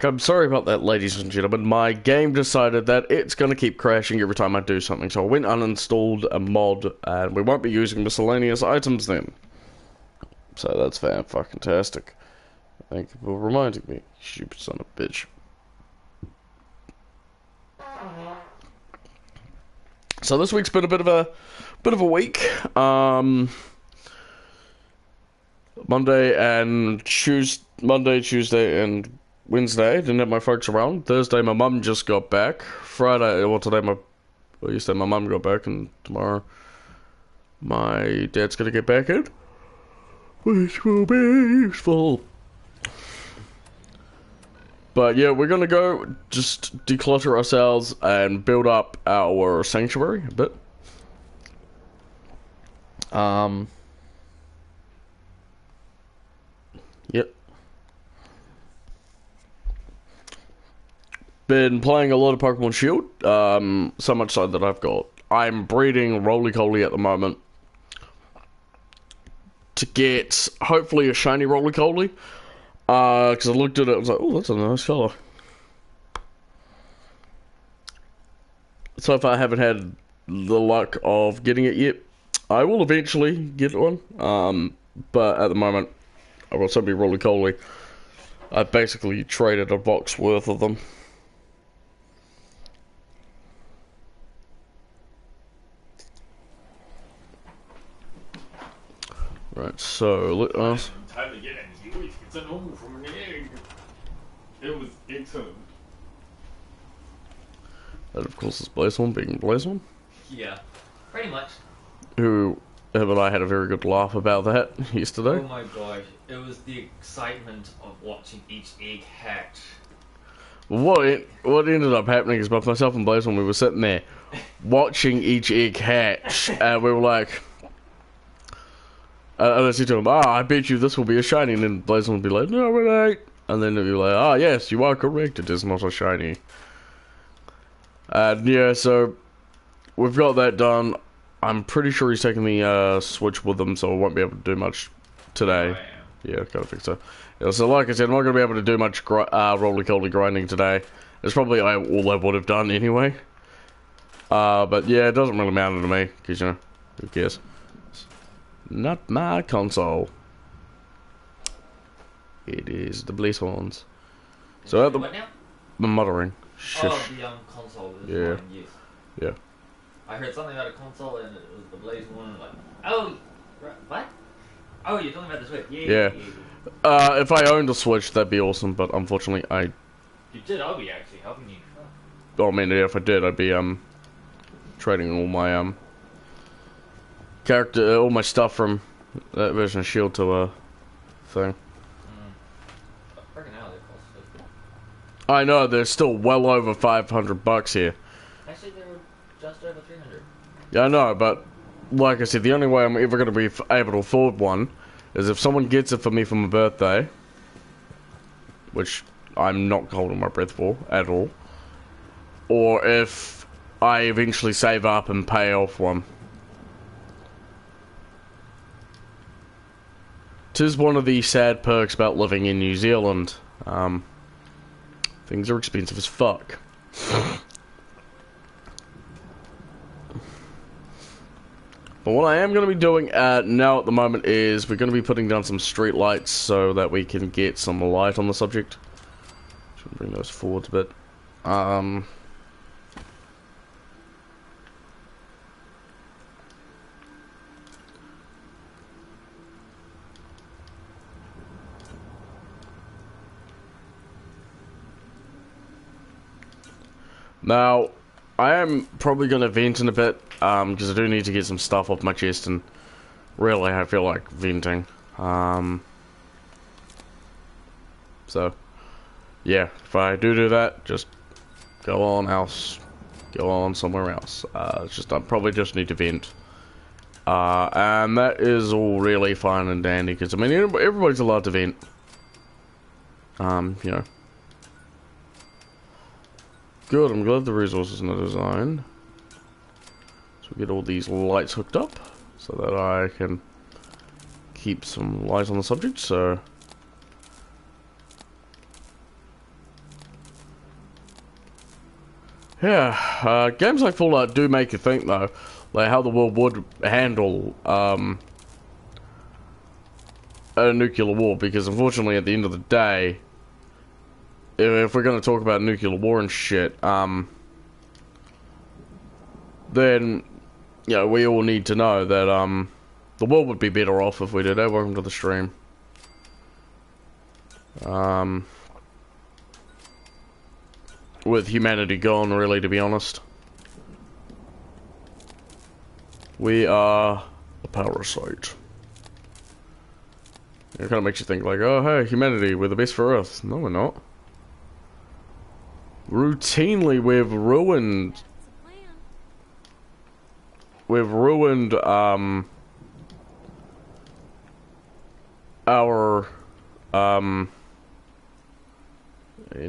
I'm sorry about that, ladies and gentlemen. My game decided that it's going to keep crashing every time I do something, so I went and uninstalled a mod, and we won't be using miscellaneous items then. So that's fantastic. Thank you for reminding me, stupid son of a bitch. So this week's been a bit of a week. Monday, Tuesday, and Wednesday didn't have my folks around. Thursday, my mum just got back. Friday, yesterday my mum got back, and tomorrow my dad's gonna get back in, which will be useful. But yeah, we're gonna go just declutter ourselves and build up our sanctuary a bit. Yep. Been playing a lot of Pokemon Shield, so much so that I'm breeding Roly-Coly at the moment to get, hopefully, a shiny Roly-Coly, because I looked at it and was like, oh, that's a nice colour. So far I haven't had the luck of getting it yet. I will eventually get one, but at the moment, I will still be Roly-Coly. I basically traded a box worth of them. Right, so let us. Time to get a new. It's a normal from an egg. It was excellent. That of course is Blazeone being Blazeone. Yeah, pretty much. Who, him and I had a very good laugh about that yesterday. Oh my gosh, it was the excitement of watching each egg hatch. What ended up happening is both myself and Blazeone, we were sitting there watching each egg hatch, and we were like, and I said to him, I bet you this will be a shiny, and then Blazeone would be like, no it ain't, and then he'd be like, yes, you are correct, it is not a shiny. And yeah, so we've got that done. I'm pretty sure he's taking the Switch with him, so I won't be able to do much today. Yeah, I kind of think so. Yeah, so like I said, I'm not going to be able to do much Roly-Coly grinding today. It's probably all I would have done anyway. But yeah, it doesn't really matter to me, because, you know, who cares? It's not my console. It is the Blazeone's. So at the... What now? I'm muttering. Shush. Oh, the console is Yeah. mine, yes. Yeah. I heard something about a console and it was the Blazeone, like, oh, what? Oh, you're talking about the Switch. Yeah. If I owned a Switch, that'd be awesome, but unfortunately, You did, I'll be actually helping you. Oh, I mean, if I did, I'd be, trading all my, all my stuff from that version of S.H.I.E.L.D. to a thing. Freaking hell, they cost I know, they're still well over $500 here. Actually, they were just over 300. Yeah, I know, but, like I said, the only way I'm ever going to be able to afford one is if someone gets it for me for my birthday, which I'm not holding my breath for at all, or if I eventually save up and pay off one. 'Tis one of the sad perks about living in New Zealand. Things are expensive as fuck. But what I am going to be doing now at the moment is we're going to be putting down some street lights so that we can get some light on the subject. Should bring those forwards a bit. Now, I am probably going to vent in a bit, because I do need to get some stuff off my chest, and really I feel like venting. So, yeah, if I do that, just go on somewhere else. I probably just need to vent. And that is all really fine and dandy, because, I mean, everybody's allowed to vent. You know. Good, I'm glad the resources in the design. So we get all these lights hooked up, so that I can keep some light on the subject, so... Yeah, games like Fallout do make you think though, like how the world would handle a nuclear war, because unfortunately at the end of the day, if we're going to talk about nuclear war and shit, then, you know, we all need to know that, the world would be better off if we did. Hey, welcome to the stream. With humanity gone, really, to be honest. We are a parasite. It kind of makes you think like, oh hey, humanity, we're the best for Earth. No, we're not. Routinely, we've ruined, our, and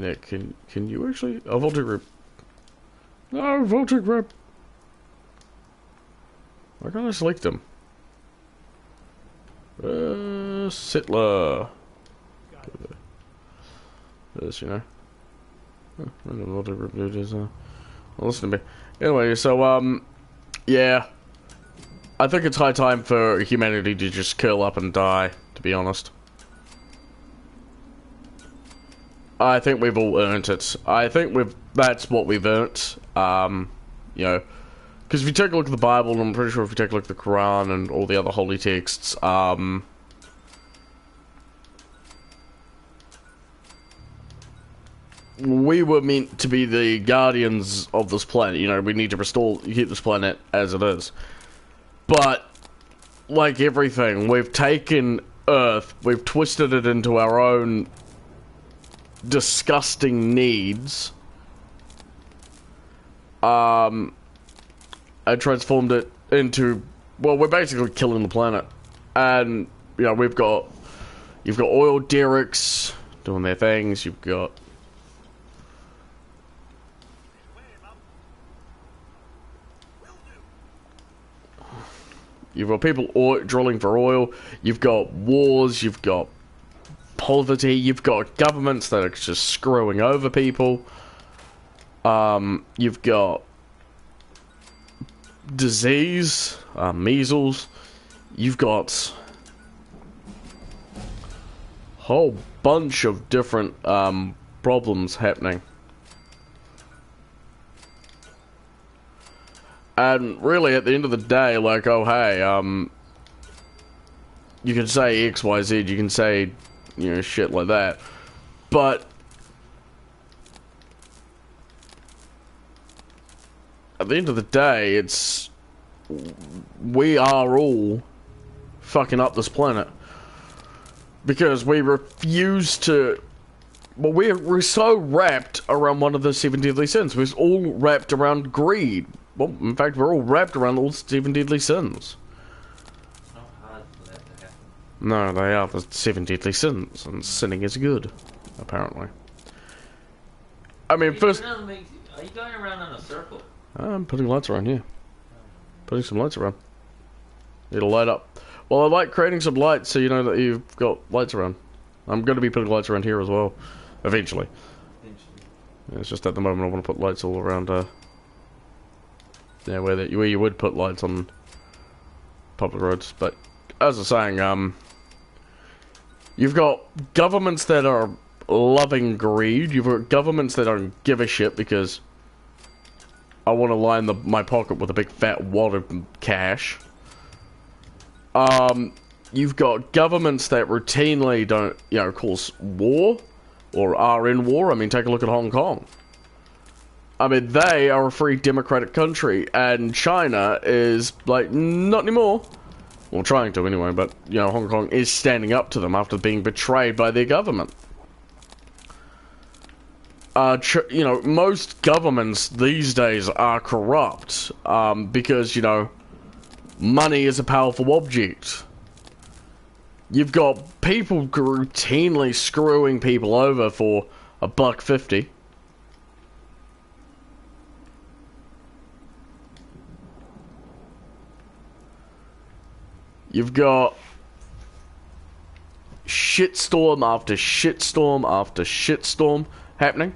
it can you actually, a voltage rip? No, voltage rip. Why can't I select them? Sittler. This, you know. Random voltage rip dude is, well, listen to me. Anyway, so, yeah. I think it's high time for humanity to just curl up and die, to be honest. I think we've all earned it. I think that's what we've earned. You know, because if you take a look at the Bible, and I'm pretty sure if you take a look at the Quran and all the other holy texts, we were meant to be the guardians of this planet. You know, we need to keep this planet as it is. But, like everything, we've taken Earth, we've twisted it into our own disgusting needs, and transformed it into, well, we're basically killing the planet. And, you know, you've got oil derricks doing their things, you've got people drilling for oil, you've got wars, you've got poverty, you've got governments that are just screwing over people, you've got disease, measles, you've got a whole bunch of different problems happening. And really, at the end of the day, like, oh hey, you can say X, Y, Z, you can say, you know, shit like that, but at the end of the day, we are all fucking up this planet because we refuse to. Well, we're so wrapped around one of the 7 deadly sins. We're all wrapped around greed. Well, in fact, we're all wrapped around all 7 deadly sins. It's not hard for that to happen. No, they are the 7 deadly sins, and sinning is good, apparently. I mean, first. Are you going around in a circle? I'm putting lights around here. Putting some lights around. It'll light up. Well, I like creating some lights so you know that you've got lights around. I'm going to be putting lights around here as well. Eventually. Yeah, it's just at the moment I want to put lights all around, yeah, where you would put lights on public roads. But, as I was saying, you've got governments that are loving greed. You've got governments that don't give a shit because I want to line my pocket with a big fat wad of cash. You've got governments that routinely don't, you know, cause war or are in war. I mean, take a look at Hong Kong. I mean, they are a free democratic country, and China is, like, not anymore. Well, trying to anyway, but, you know, Hong Kong is standing up to them after being betrayed by their government. You know, most governments these days are corrupt, because, you know, money is a powerful object. You've got people routinely screwing people over for $1.50. You've got shitstorm after shitstorm after shitstorm happening.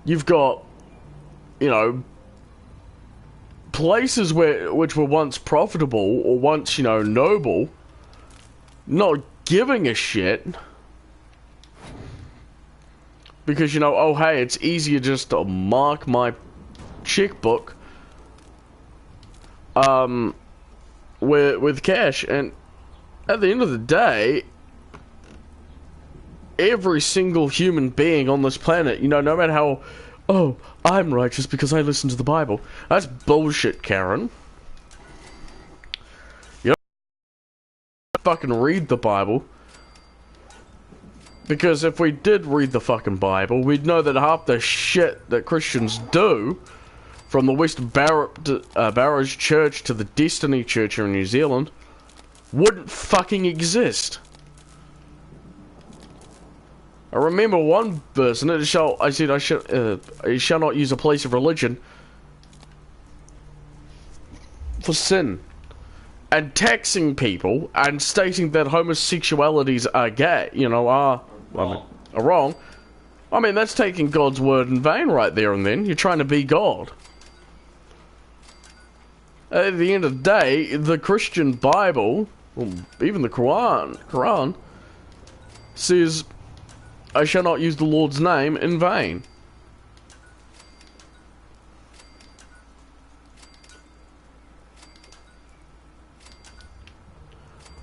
You've got you know, places which were once profitable or once, you know, noble, not giving a shit because, you know, oh hey, it's easier just to mark my checkbook with cash. And at the end of the day, every single human being on this planet, you know, no matter how, oh, I'm righteous because I listen to the Bible. That's bullshit, Karen. You don't fucking read the Bible. Because if we did read the fucking Bible, we'd know that half the shit that Christians do, from the West Barrows Church to the Destiny Church here in New Zealand, wouldn't fucking exist. I remember one verse, and I said, I shall not use a place of religion for sin. And taxing people and stating that homosexualities are gay, you know, are wrong. I mean, that's taking God's word in vain right there and then. You're trying to be God. At the end of the day, the Christian Bible, or even the Quran says, I shall not use the Lord's name in vain.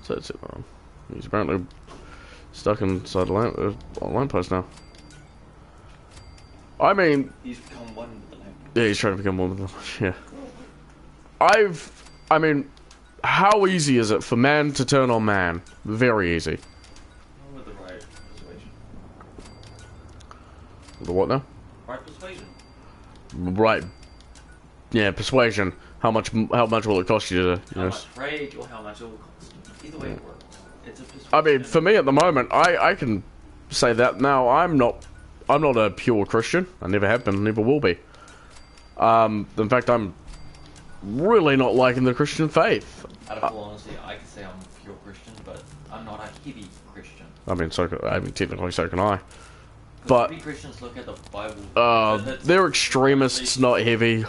So that's it. He's apparently stuck inside a lamppost now. I mean, He's become one with the lamp. Yeah, he's trying to become one with them. Yeah. I mean, how easy is it for man to turn on man? Very easy. With the right persuasion. The what now? Right persuasion. Right. Yeah, persuasion. How much will it cost you to? How much rage or how much it will cost you. Either way it works. It's a persuasion. I mean, for me at the moment, I can say that now. I'm not a pure Christian. I never have been, never will be. In fact, I'm really not liking the Christian faith. Out of full honesty, I can say I'm a pure Christian, but I'm not a heavy Christian. I mean, technically, so can I. But heavy Christians look at the Bible. They're extremists, not heavy.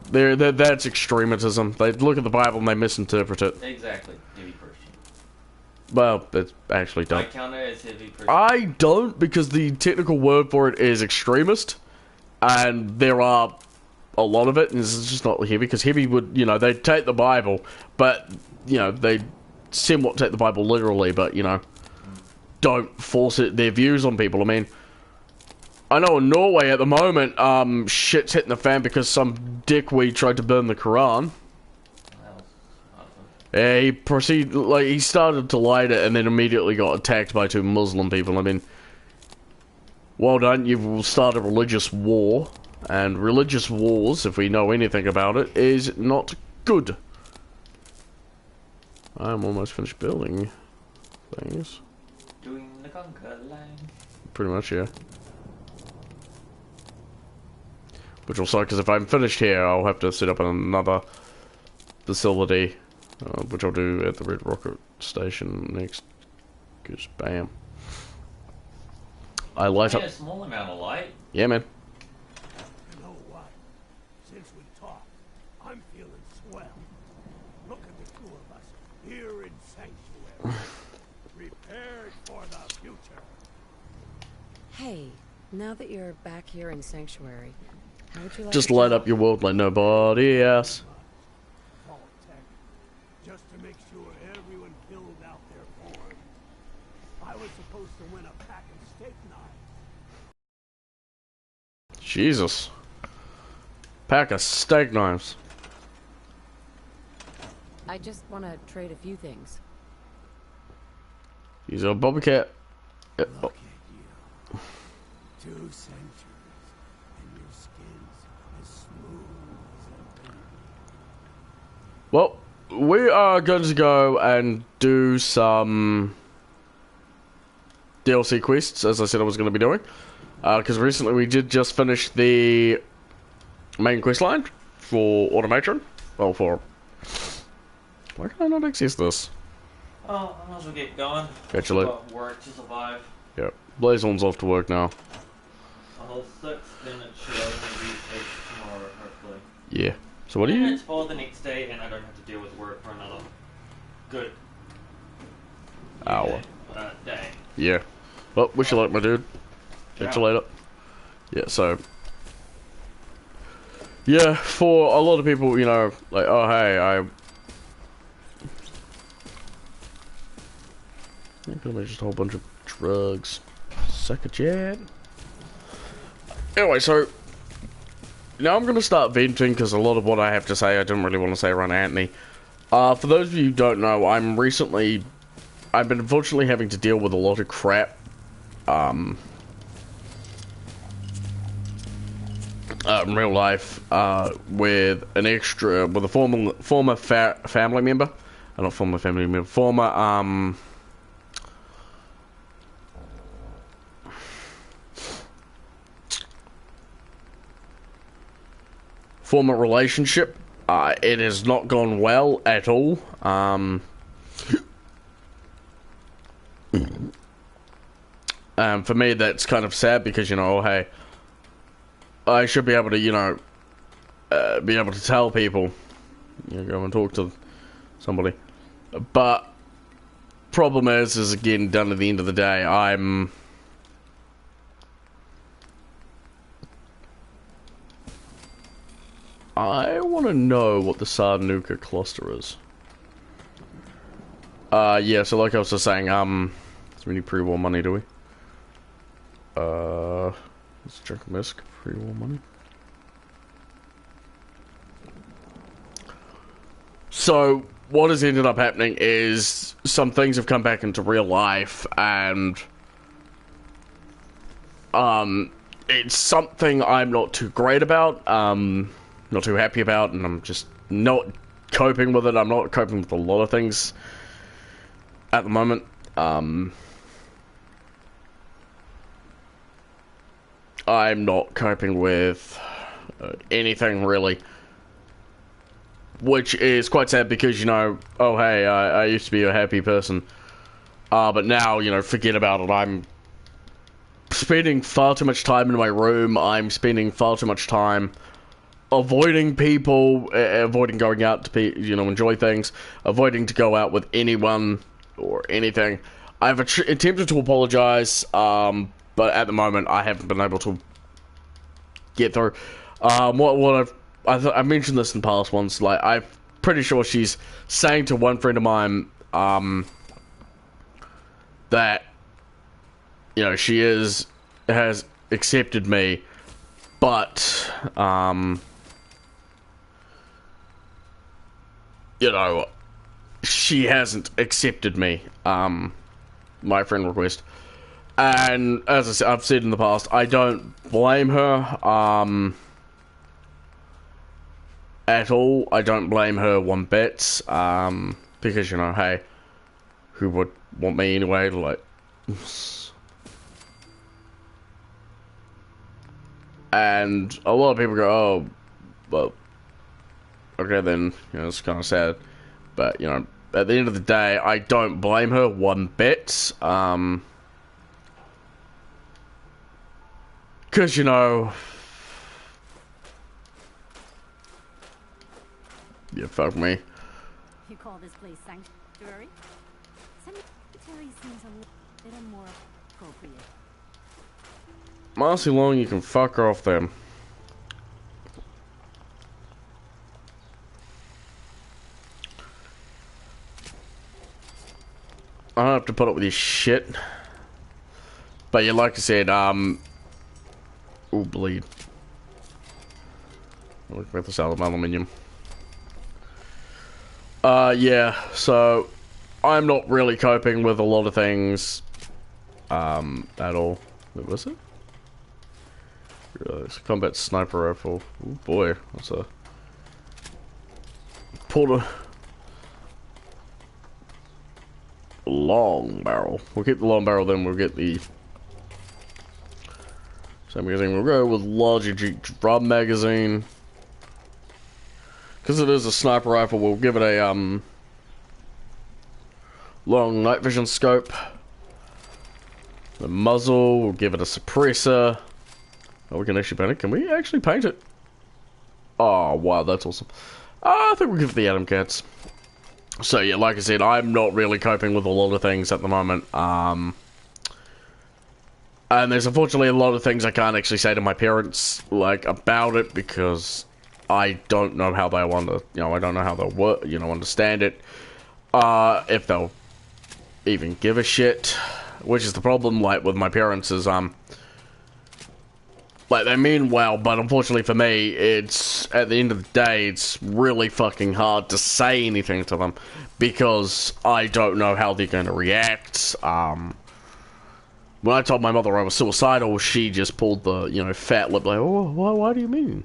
That's extremism. They look at the Bible and they misinterpret it. Exactly, heavy Christian. Well, it's actually don't. I count it as heavy Christian. I don't, because the technical word for it is extremist, and there are a lot of it, and it's just not heavy, because heavy would, you know, they take the Bible, but, you know, they somewhat take the Bible literally, but, you know, don't force their views on people. I mean, I know in Norway at the moment, shit's hitting the fan because some dickweed tried to burn the Quran. Yeah, he started to light it and then immediately got attacked by 2 Muslim people. I mean, well done, you've started a religious war. And religious wars, if we know anything about it, is not good. I'm almost finished building things. Doing the conquer line. Pretty much, yeah. Which will suck, because if I'm finished here, I'll have to set up another facility, which I'll do at the Red Rocket Station next. Because, bam. I light up. A small amount of light. Yeah, man. You know what? Since we talked, I'm feeling swell. Look at the 2 of us here in Sanctuary, prepared for the future. Hey, now that you're back here in Sanctuary, how would you like Just to light job? up your world like nobody else. Just to make sure everyone filled out their form. I was supposed to win a pack of steak knives. Jesus. Pack of steak knives. I just want to trade a few things. He's a Bobby Cat. Look at you. 2 centuries, and your skin's as smooth as a baby. Well, we are going to go and do some DLC quests, as I said I was going to be doing. Because recently we did just finish the main quest line for Automation. Well, for... Why can I not access this? Oh, I might as well get going. Actually. Got work to survive. Yep. Blazon's off to work now. A whole 6-minute show. Yeah. So what do you... It's for the next day, and I don't have to deal with work for another good hour. Day. Yeah. Well, wish you luck, my dude. Catch you later. Yeah, so... Yeah, for a lot of people, you know, like, oh, hey, I'm gonna make just a whole bunch of drugs. Suck a jet. Anyway, so... Now I'm gonna start venting, because a lot of what I have to say, I didn't really want to say around Anthony. For those of you who don't know, I've been unfortunately having to deal with a lot of crap. In real life, with a former family member, not former family member, former relationship. It has not gone well at all. For me, that's kind of sad because, you know, hey, I should be able to, you know, be able to tell people, you know, go and talk to somebody. But problem is again, done at the end of the day, I want to know what the Sardanuka cluster is. Yeah, so like I was just saying, do we need pre-war money, do we? Let's check MISC, pre-war money. So, what has ended up happening is some things have come back into real life, and it's something I'm not too great about, not too happy about, and I'm just not coping with it. I'm not coping with a lot of things at the moment. I'm not coping with anything really, which is quite sad because, you know, oh hey, I used to be a happy person, but now, you know, forget about it. I'm spending far too much time in my room. I'm spending far too much time avoiding people, avoiding going out to you know, enjoy things, avoiding to go out with anyone or anything. I've attempted to apologize, but at the moment I haven't been able to get through. I've mentioned this in past ones. Like, I'm pretty sure she's saying to one friend of mine that, you know, she has accepted me, but you know, she hasn't accepted me, my friend request. And as I said, I've said in the past, I don't blame her at all. I don't blame her one bit, because, you know, hey, who would want me anyway? Like, and a lot of people go, oh, well, okay then, you know, it's kind of sad. But, you know, at the end of the day, I don't blame her one bit, because, you know, yeah, fuck me. You call this place sanctuary? Cemetery seems a little more appropriate. Marcy Long, you can fuck off them. I don't have to put up with your shit. But yeah, like I said, ooh, bleed. Look at this out of aluminium. Yeah, so I'm not really coping with a lot of things, at all. What was it? It's a combat sniper rifle. Oh boy, that's a pulled a long barrel. We'll keep the long barrel, then we'll get the same magazine. We'll go with larger drum magazine. Because it is a sniper rifle, we'll give it a long night vision scope. The muzzle, we'll give it a suppressor. Oh, we can actually paint it. Can we actually paint it? Oh, wow, that's awesome. I think we'll give it the Atom Cats. So, yeah, like I said, I'm not really coping with a lot of things at the moment. And there's unfortunately a lot of things I can't actually say to my parents, like, about it, because I don't know how they want to, I don't know how they'll work, understand it. If they'll even give a shit, which is the problem, like, with my parents is, like, they mean well, but unfortunately for me, it's, at the end of the day, it's really fucking hard to say anything to them, because I don't know how they're going to react. When I told my mother I was suicidal, she just pulled the, fat lip, like, oh, why do you mean?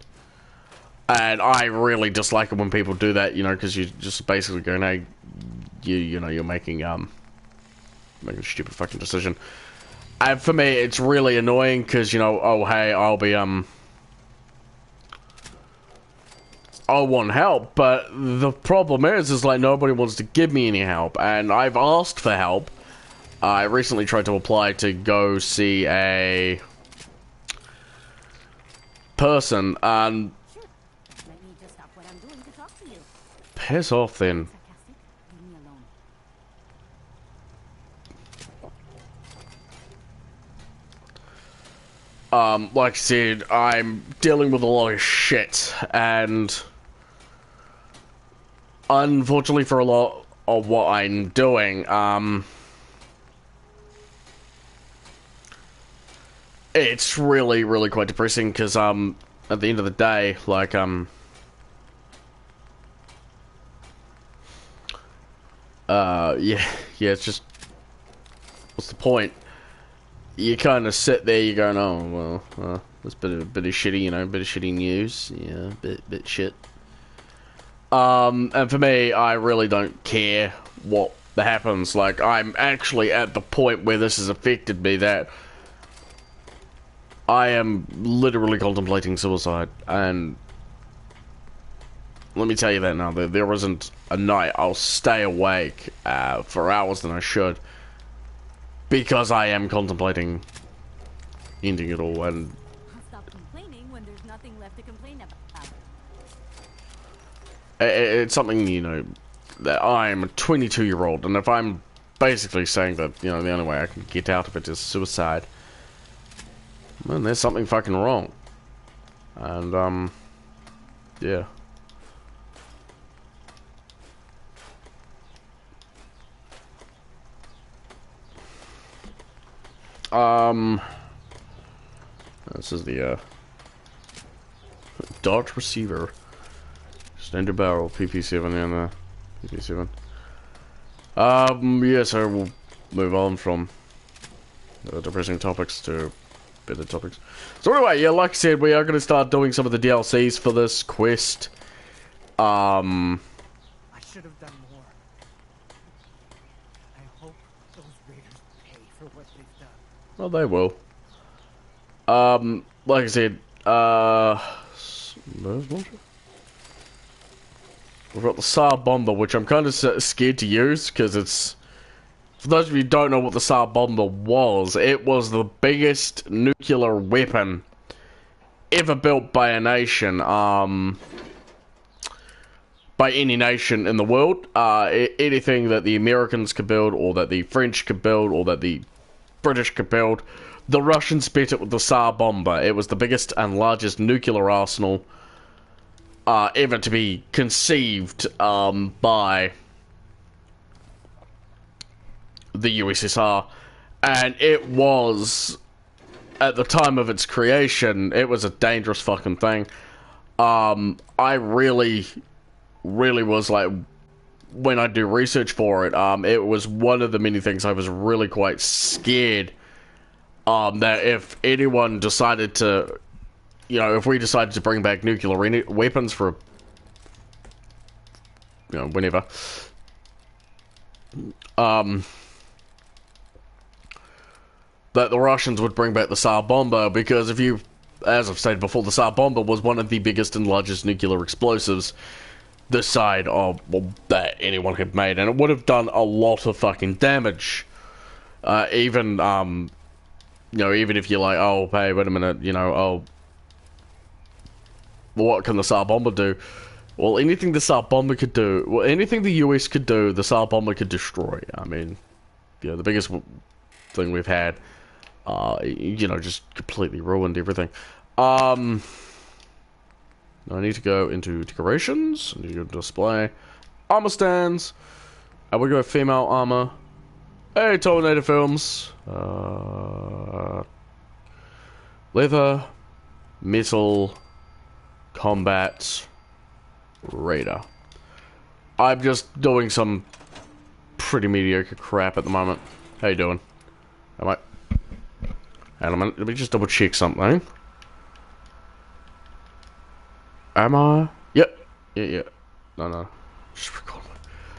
And I really dislike it when people do that, because you're just basically going, hey, you're making a stupid fucking decision. And for me, it's really annoying, because, oh, hey, I'll want help, but the problem is like, nobody wants to give me any help, and I've asked for help. I recently tried to apply to go see a person, and Sure. Let me just stop what I'm doing to talk to you. piss off then. Sarcastic? Leave me alone. Like I said, I'm dealing with a lot of shit, and unfortunately for a lot of what I'm doing, it's really, really quite depressing, because, at the end of the day, like, yeah, it's just, what's the point? You kind of sit there, you're going, oh, well, that's a bit of shitty, bit of shitty news, yeah, bit shit. And for me, I really don't care what happens. Like, I'm actually at the point where this has affected me that I am literally contemplating suicide, and let me tell you that now, there isn't a night I'll stay awake for hours than I should, because I am contemplating ending it all, and I'll stop complaining when there's nothing left to complain about. it's something, that I'm a 22-year-old, and if I'm basically saying that, the only way I can get out of it is suicide, man, there's something fucking wrong. And, yeah. This is the, dart receiver. Standard barrel, PP7, and, PP7. Yeah, so we'll move on from depressing topics to better topics. So anyway, yeah, like I said, we are going to start doing some of the DLCs for this quest. I should have done more. I hope those raiders pay for what they've done. Well, they will. Like I said, we've got the SAR bomber, which I'm kind of scared to use, because it's, for those of you who don't know what the SAR bomber was, it was the biggest nuclear weapon ever built by a nation, by any nation in the world. Anything that the Americans could build, or that the French could build, or that the British could build, the Russians beat it with the SAR bomber. It was the biggest and largest nuclear arsenal ever to be conceived by the USSR, and it was, at the time of its creation, it was a dangerous fucking thing. I really was like, when I do research for it, it was one of the many things I was really quite scared that if anyone decided to, if we decided to bring back nuclear weapons for, whenever, that the Russians would bring back the SAR bomber, because if you, as I've stated before, the SAR bomber was one of the biggest and largest nuclear explosives this side of, well, that anyone had made, and it would have done a lot of fucking damage. Even if you're like, oh, hey, wait a minute, what can the SAR bomber do? Well, anything the SAR bomber could do, well, anything the US could do, the SAR bomber could destroy. I mean, you know, the biggest thing we've had, you know, just completely ruined everything. I need to go into decorations. I need to go to display. Armor stands. And we go female armor. Hey, Terminator films. Leather. Metal. Combat. Raider. I'm just doing some pretty mediocre crap at the moment. How you doing? Am I... Hang on a minute, let me just double check something. Am I? Yep. Yeah. No. Just record.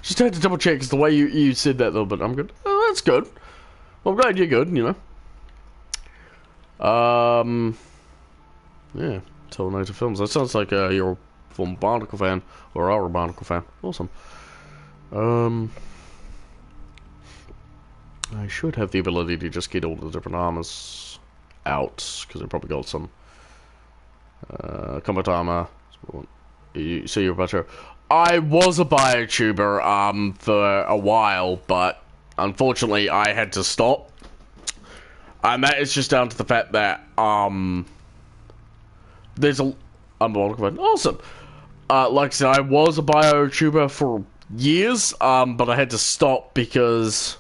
Just had to double check because the way you said that a little bit, I'm good. Oh, that's good. Well, I'm glad you're good, you know. Yeah. Terminator films. That sounds like you're a former Bionicle fan, or are a Bionicle fan. Awesome. I should have the ability to just get all the different armors out, because I probably got some combat armor. So you're about to... I was a biotuber for a while, but unfortunately I had to stop. And that is just down to the fact that there's a... Awesome. Like I said, I was a biotuber for years, but I had to stop because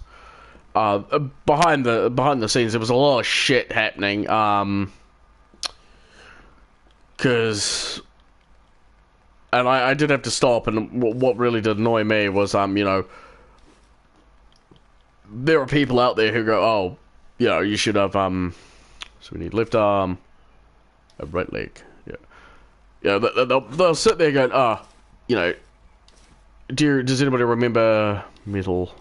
behind the scenes there was a lot of shit happening. Because... And I did have to stop, and what really did annoy me was, you know, there are people out there who go, oh, you know, you should have, so we need left arm, a right leg, yeah, they'll sit there going, you know, does anybody remember Metal,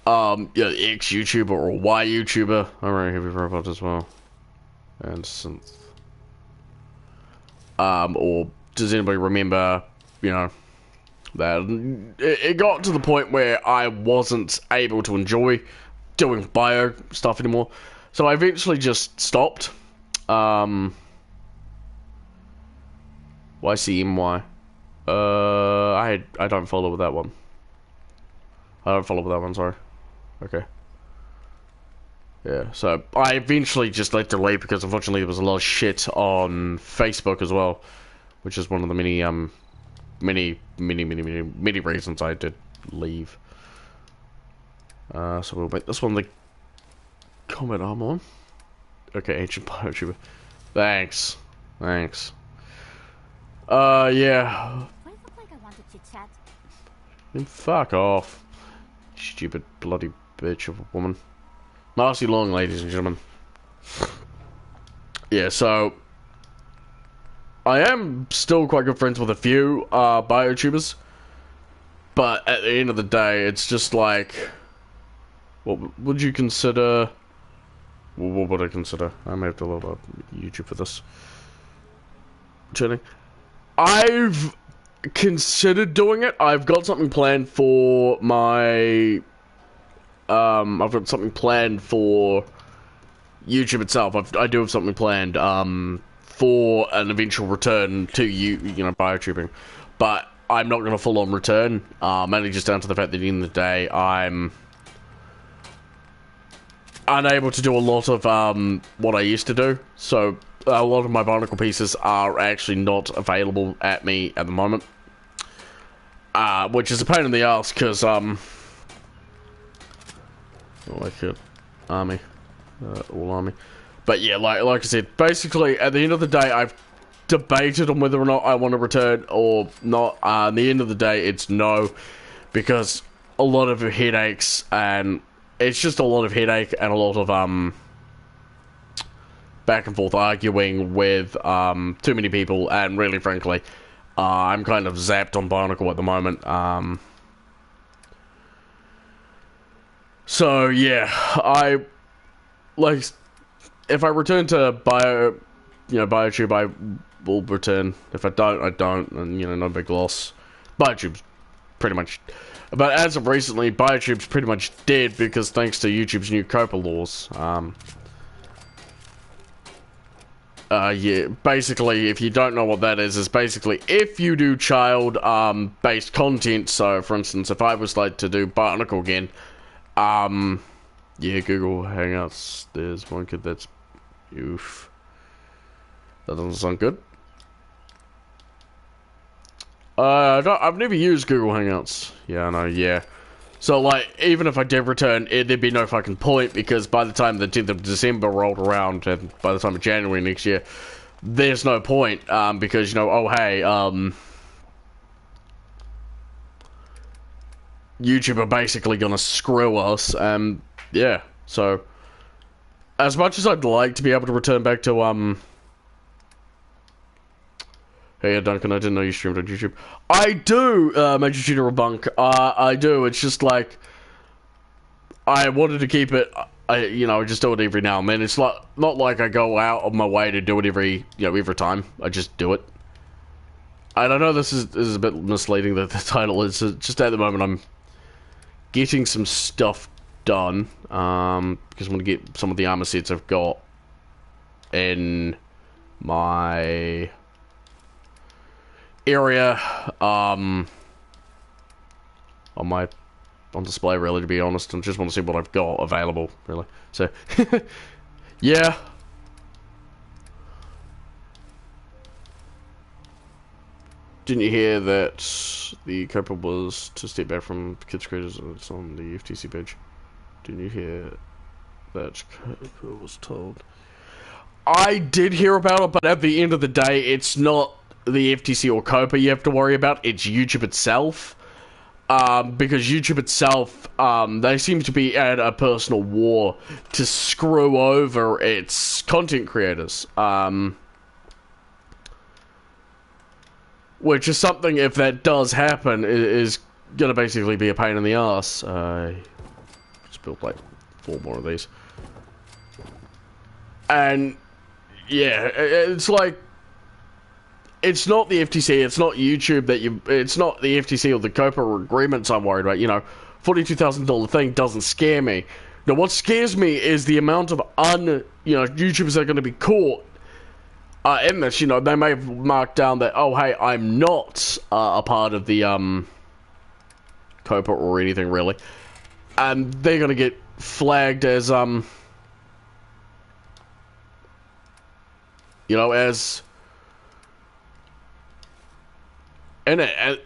yeah, X-YouTuber or Y-YouTuber, I'm running Heavy Robot as well, and Synth. Or does anybody remember, you know, that it got to the point where I wasn't able to enjoy doing bio stuff anymore, so I eventually just stopped. YCMY. I don't follow with that one. I don't follow with that one, sorry. Okay. Yeah, so I eventually just let it leave because unfortunately there was a lot of shit on Facebook as well, which is one of the many reasons I did leave. So we'll make this one the combat armor. Okay, ancient biotuber. Thanks. Yeah. Do I look like I wanted to chat? Then fuck off, stupid bloody bitch of a woman. Nasty long, ladies and gentlemen. Yeah, so I am still quite good friends with a few biotubers, but at the end of the day, it's just like, what would you consider? What would I consider? I may have to load up YouTube for this. Chatting. I've considered doing it. I've got something planned for my. I've got something planned for YouTube itself. I do have something planned for an eventual return to you know, biotubing, but I'm not going to full on return. Mainly just down to the fact that at the end of the day, I'm unable to do a lot of what I used to do. So a lot of my Bionicle pieces are actually not available at me at the moment, which is a pain in the ass because like it, army, all army, but yeah, like I said, basically at the end of the day, I've debated on whether or not I want to return or not. At the end of the day, it's no, because a lot of headaches, and it's just a lot of headache and a lot of back and forth arguing with too many people, and really, frankly, I'm kind of zapped on Bionicle at the moment. So yeah, I like if I return to biotube, I will return. If I don't, I don't, and you know, no big loss. Biotube's pretty much, but as of recently, biotube's pretty much dead because thanks to YouTube's new COPA laws. Yeah, basically, if you don't know what that is basically if you do child based content. So, for instance, if I was like to do Bionicle again, yeah, Google Hangouts. There's one kid that's, oof, that doesn't sound good. I've never used Google Hangouts. Yeah, I know. Yeah. So, like, even if I did return, there'd be no fucking point, because by the time the 10th of December rolled around, and by the time of January next year, there's no point, because, you know, oh, hey, YouTube are basically gonna screw us, yeah, so, as much as I'd like to be able to return back to, hey, Duncan, I didn't know you streamed on YouTube. I do, Major Cheater Bunk. I do. It's just like, I wanted to keep it, you know, I just do it every now and then. It's not like I go out of my way to do it every time. I just do it. And I know this is a bit misleading, that the title is, just at the moment I'm getting some stuff done, because I'm going to get some of the armor sets I've got in my area on display, really, to be honest, and just want to see what I've got available, really. So yeah, didn't you hear that the Copa was to step back from kids creators? It's on the FTC page. Didn't you hear that Copa was told? I did hear about it, but at the end of the day, it's not the FTC or Copa you have to worry about, it's YouTube itself. Because YouTube itself, they seem to be at a personal war to screw over its content creators. Which is something, if that does happen, is gonna basically be a pain in the ass. Just built like 4 more of these. And, yeah, it's like, it's not the FTC, it's not YouTube it's not the FTC or the Copa agreements I'm worried about, you know. $42,000 thing doesn't scare me. Now, what scares me is the amount of YouTubers that are going to be caught in this. You know, they may have marked down that, oh, hey, I'm not a part of the Copa or anything, really. And they're going to get flagged as, you know, as... And at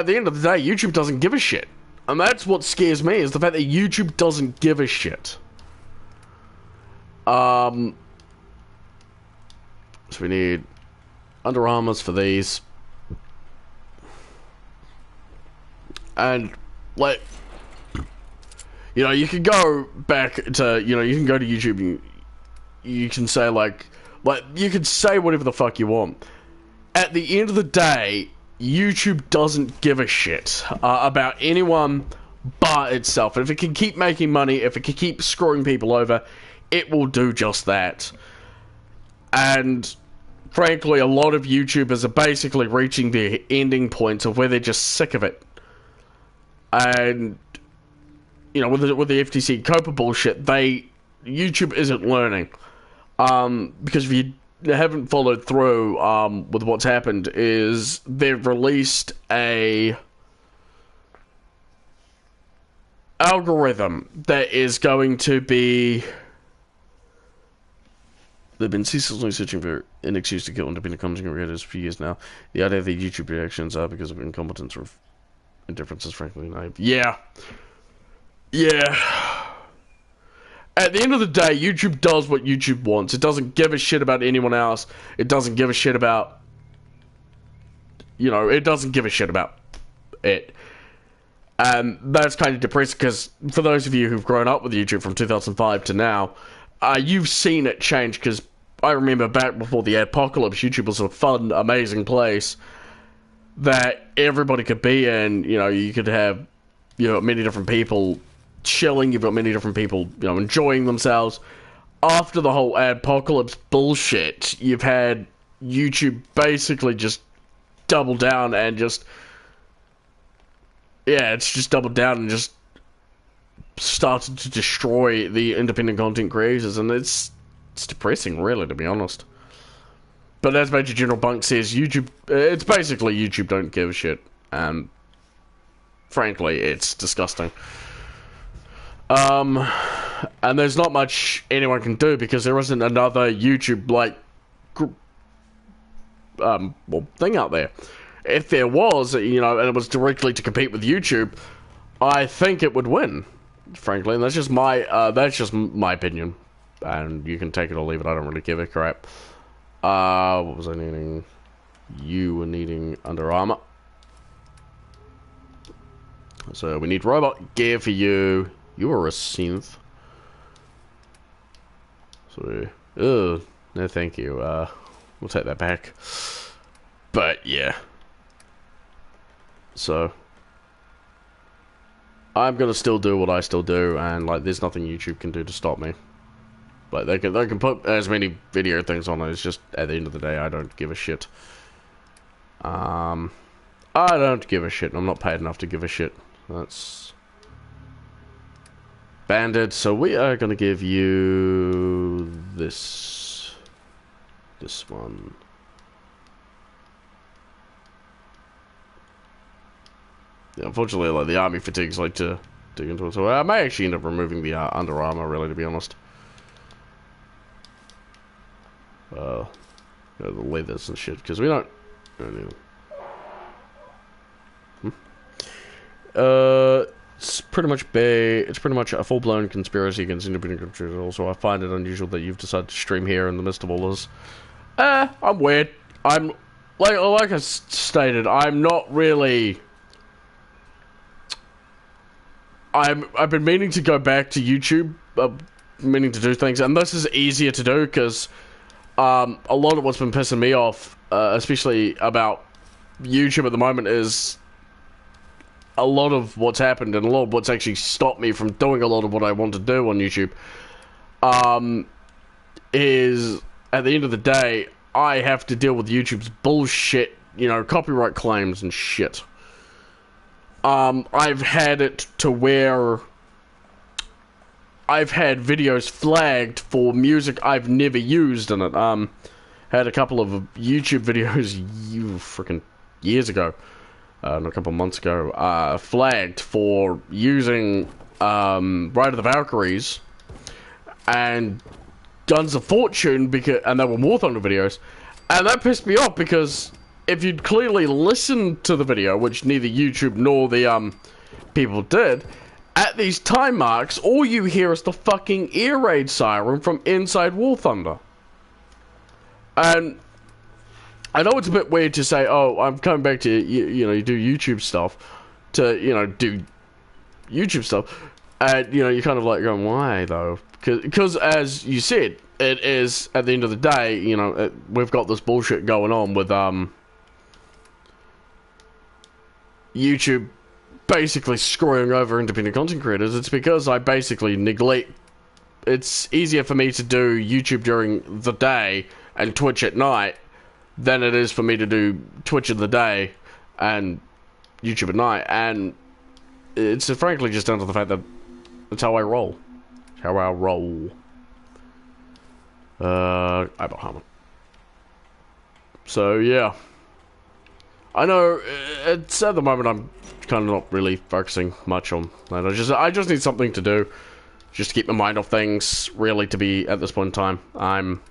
the end of the day, YouTube doesn't give a shit. And that's what scares me, is the fact that YouTube doesn't give a shit. So we need Under Armours for these. And, like, you know, you can go back to, you know, you can go to YouTube and you can say, like, you can say whatever the fuck you want. At the end of the day, YouTube doesn't give a shit about anyone but itself. And if it can keep making money, if it can keep screwing people over, it will do just that. And frankly, a lot of YouTubers are basically reaching their ending points of where they're just sick of it. And, you know, with the FTC Copa bullshit, YouTube isn't learning. Because if you haven't followed through with what's happened, is they've released a algorithm that is going to be... They've been ceaselessly searching for an excuse to kill independent content creators for years now. The idea that YouTube reactions are because of incompetence or indifference is frankly naive. Yeah. At the end of the day, YouTube does what YouTube wants. It doesn't give a shit about anyone else. It doesn't give a shit about... You know, it doesn't give a shit about it. And that's kind of depressing, because for those of you who've grown up with YouTube from 2005 to now, you've seen it change, because I remember back before the apocalypse, YouTube was a fun, amazing place that everybody could be in. You know, you could have, you know, many different people chilling, you've got many different people, you know, enjoying themselves. After the whole apocalypse bullshit, you've had YouTube basically just double down and just... Yeah, it's just doubled down and just started to destroy the independent content creators, and it's depressing, really, to be honest. But as Major General Bunk says, YouTube, it's basically YouTube don't give a shit. And frankly, it's disgusting. And there's not much anyone can do because there isn't another YouTube, like, well, thing out there. If there was, you know, and it was directly to compete with YouTube, I think it would win, frankly. And that's just my opinion. And you can take it or leave it, I don't really give a crap. What was I needing? You were needing Under Armor. So we need robot gear for you. You were a synth. So, no thank you. We'll take that back. But, yeah. So, I'm gonna still do what I still do, and, like, there's nothing YouTube can do to stop me. Like, they can put as many video things on it, it's just, at the end of the day, I don't give a shit. I don't give a shit, I'm not paid enough to give a shit. That's banded, so we are gonna give you this one. Yeah, unfortunately, like, the army fatigues like to dig into it, so I may actually end up removing the Under Armor, really, to be honest. The leathers and shit, because we don't need them. It's pretty much a full-blown conspiracy against independent contributors. Also, I find it unusual that you've decided to stream here in the midst of all this. I'm weird. I'm like I stated, I'm not really. I've been meaning to go back to YouTube, meaning to do things, and this is easier to do because a lot of what's been pissing me off, especially about YouTube at the moment, is a lot of what's happened and a lot of what's actually stopped me from doing a lot of what I want to do on YouTube, is at the end of the day, I have to deal with YouTube's bullshit, you know, copyright claims and shit. I've had it to where I've had videos flagged for music I've never used in it. Had a couple of YouTube videos freaking years ago, a couple of months ago, flagged for using Ride of the Valkyries and Guns of Fortune, and they were War Thunder videos, and that pissed me off because if you'd clearly listened to the video, which neither YouTube nor the people did, at these time marks, all you hear is the fucking air raid siren from inside War Thunder. And I know it's a bit weird to say, oh, I'm coming back to, you know, you do YouTube stuff, to, you know, do YouTube stuff, and, you know, you're kind of like going, why, though? Because, as you said, it is, at the end of the day, you know, we've got this bullshit going on with, YouTube basically screwing over independent content creators. It's because I basically neglect. It's easier for me to do YouTube during the day and Twitch at night than it is for me to do Twitch in the day and YouTube at night, and it's frankly just down to the fact that that's how I roll. How I roll. Bahama. So yeah, I know it's at the moment I'm kind of not really focusing much on that. I just need something to do, just to keep my mind off things. Really, to be at this point in time, I'm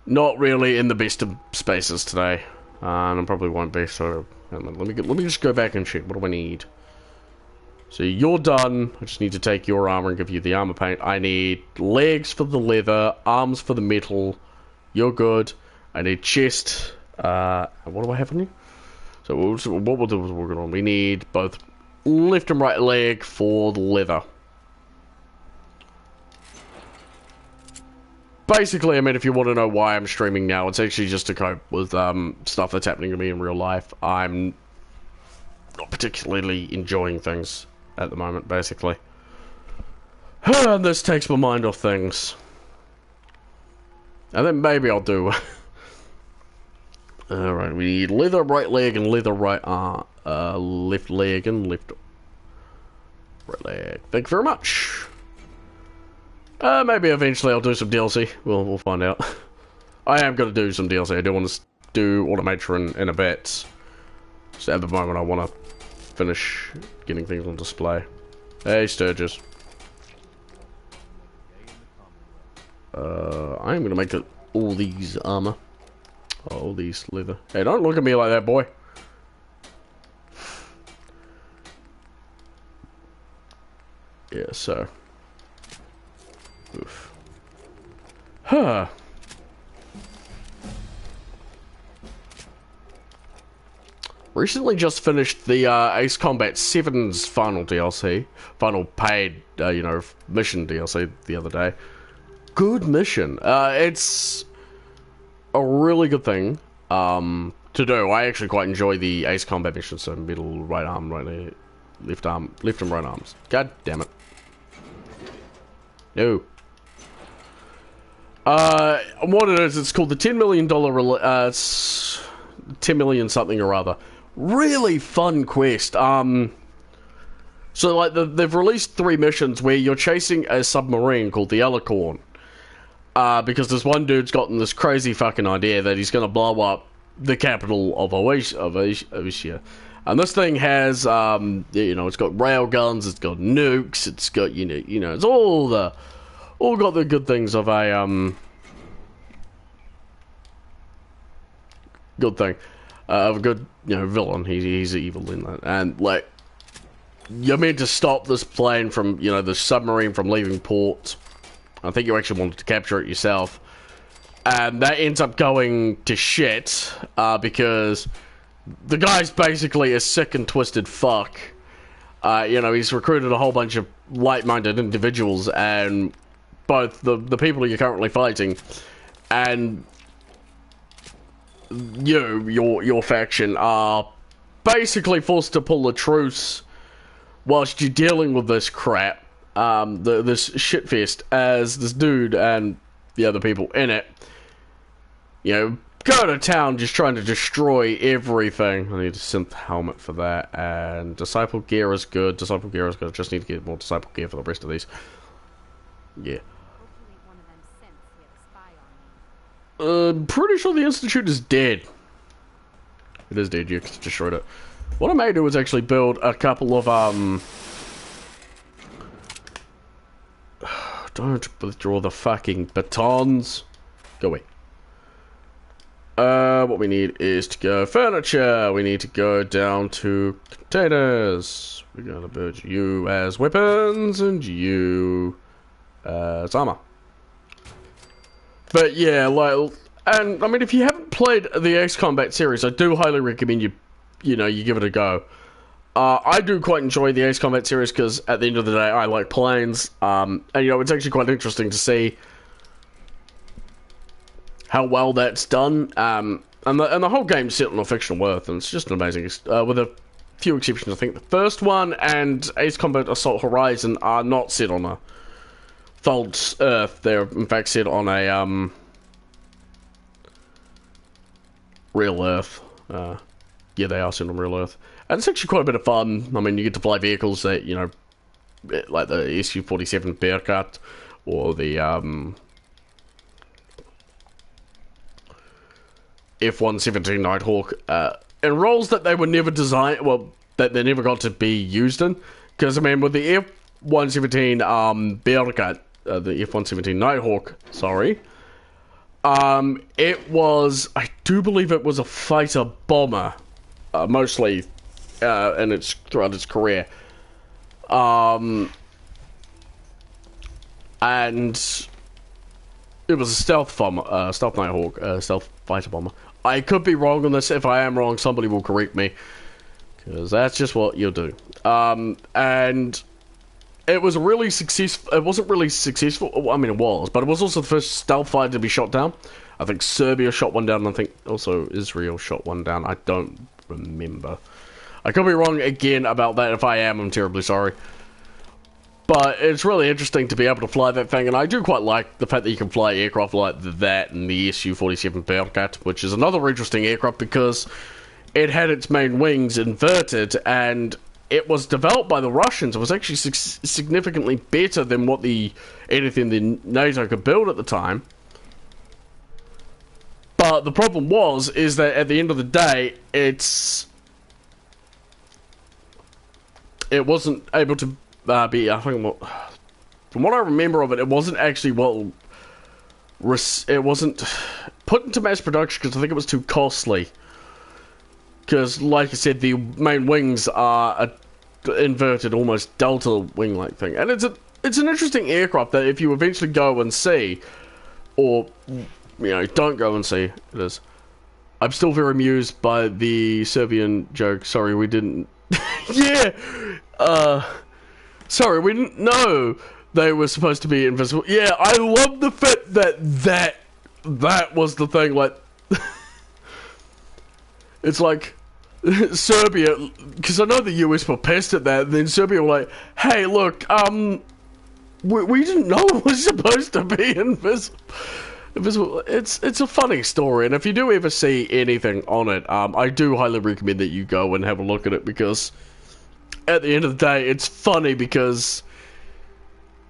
not really in the best of spaces today, and I probably won't be. So let me just go back and check. What do I need? So you're done. I just need to take your armor and give you the armor paint. I need legs for the leather, arms for the metal. You're good. I need chest. What do I have on you? So what we'll do is we're gonna. We need both left and right leg for the leather. Basically, I mean, if you want to know why I'm streaming now, it's actually just to cope with stuff that's happening to me in real life. I'm not particularly enjoying things at the moment, basically. And this takes my mind off things. And then maybe I'll do... Alright, we need leather right leg and leather right left leg and left right leg. Thank you very much. Maybe eventually I'll do some DLC. We'll find out. I am going to do some DLC. I do want to do Automation in a bit. So at the moment, I want to finish getting things on display. Hey, Sturgis. I am going to make it all these armor. All these leather. Hey, don't look at me like that, boy. Yeah, so. Oof. Huh. Recently just finished the Ace Combat 7's final DLC. Final paid, you know, mission DLC the other day. Good mission. It's a really good thing to do. I actually quite enjoy the Ace Combat missions, so middle, right arm, right there, left arm, left and right arms. God damn it. No. What it is, it's called the $10 million, it's 10 million something or other. Really fun quest. So like they've released 3 missions where you're chasing a submarine called the Alicorn. Because this one dude's gotten this crazy fucking idea that he's gonna blow up the capital of Oasia. And this thing has, you know, it's got rail guns, it's got nukes, it's got, you know, it's all got the good things of a, good thing. Of a good, you know, villain. He's evil in that. And, like, you're meant to stop this plane from, you know, the submarine from leaving port. I think you actually wanted to capture it yourself. And that ends up going to shit, because the guy's basically a sick and twisted fuck. You know, he's recruited a whole bunch of like-minded individuals, and both the people you're currently fighting and your faction are basically forced to pull a truce whilst you're dealing with this crap, this shitfest, as this dude and the other people in it, you know, go to town just trying to destroy everything. I need a synth helmet for that, and Disciple gear is good. Disciple gear is good. I just need to get more Disciple gear for the rest of these. Yeah. Pretty sure the Institute is dead. It is dead, you destroyed it. What I may do is actually build a couple of, don't withdraw the fucking batons. Go away. What we need is to go furniture. We need to go down to containers. We're gonna build you as weapons and you as armor. But yeah, like, and I mean, if you haven't played the Ace Combat series, I do highly recommend you give it a go. I do quite enjoy the Ace Combat series because at the end of the day, I like planes. And you know, it's actually quite interesting to see how well that's done. And the whole game's set on a fictional Earth, and it's just an amazing, with a few exceptions. I think the first one and Ace Combat Assault Horizon are not set on a false Earth. They're in fact set on a real Earth. Yeah, they are set on real Earth, and it's actually quite a bit of fun. I mean, you get to fly vehicles that, you know, like the Su-47 Bearcat or the F-117 Nighthawk, in roles that they were never designed, well, that they never got to be used in. Because I mean, with the F-117 Bearcat, the F-117 Nighthawk, sorry, it was, I do believe it was a fighter bomber, mostly, throughout its career, and it was a stealth bomber, stealth Nighthawk, stealth fighter bomber. I could be wrong on this. If I am wrong, somebody will correct me, because that's just what you'll do. And it was really successful. It wasn't really successful. I mean, it was, but it was also the first stealth fighter to be shot down. I think Serbia shot one down, and I think also Israel shot one down. I don't remember. I could be wrong again about that. If I am, I'm terribly sorry. But it's really interesting to be able to fly that thing, and I do quite like the fact that you can fly aircraft like that and the Su-47 Bearcat, which is another interesting aircraft because it had its main wings inverted, and it was developed by the Russians. It was actually significantly better than what anything the NATO could build at the time. But the problem is that at the end of the day, it wasn't able to be, I think, from what I remember of it, it wasn't actually it wasn't put into mass production because I think it was too costly. Because, like I said, the main wings are a inverted, almost delta wing-like thing, and it's an interesting aircraft that if you eventually go and see, or don't go and see, it is. I'm still very amused by the Serbian joke. Sorry, we didn't. Yeah. Sorry, we didn't know they were supposed to be invisible. Yeah, I love the fact that was the thing. Like, it's like Serbia, because I know the US were pissed at that. And then Serbia were like, "Hey, look, we didn't know it was supposed to be invisible." It's a funny story, and if you do ever see anything on it, I do highly recommend that you go and have a look at it, because at the end of the day, it's funny because,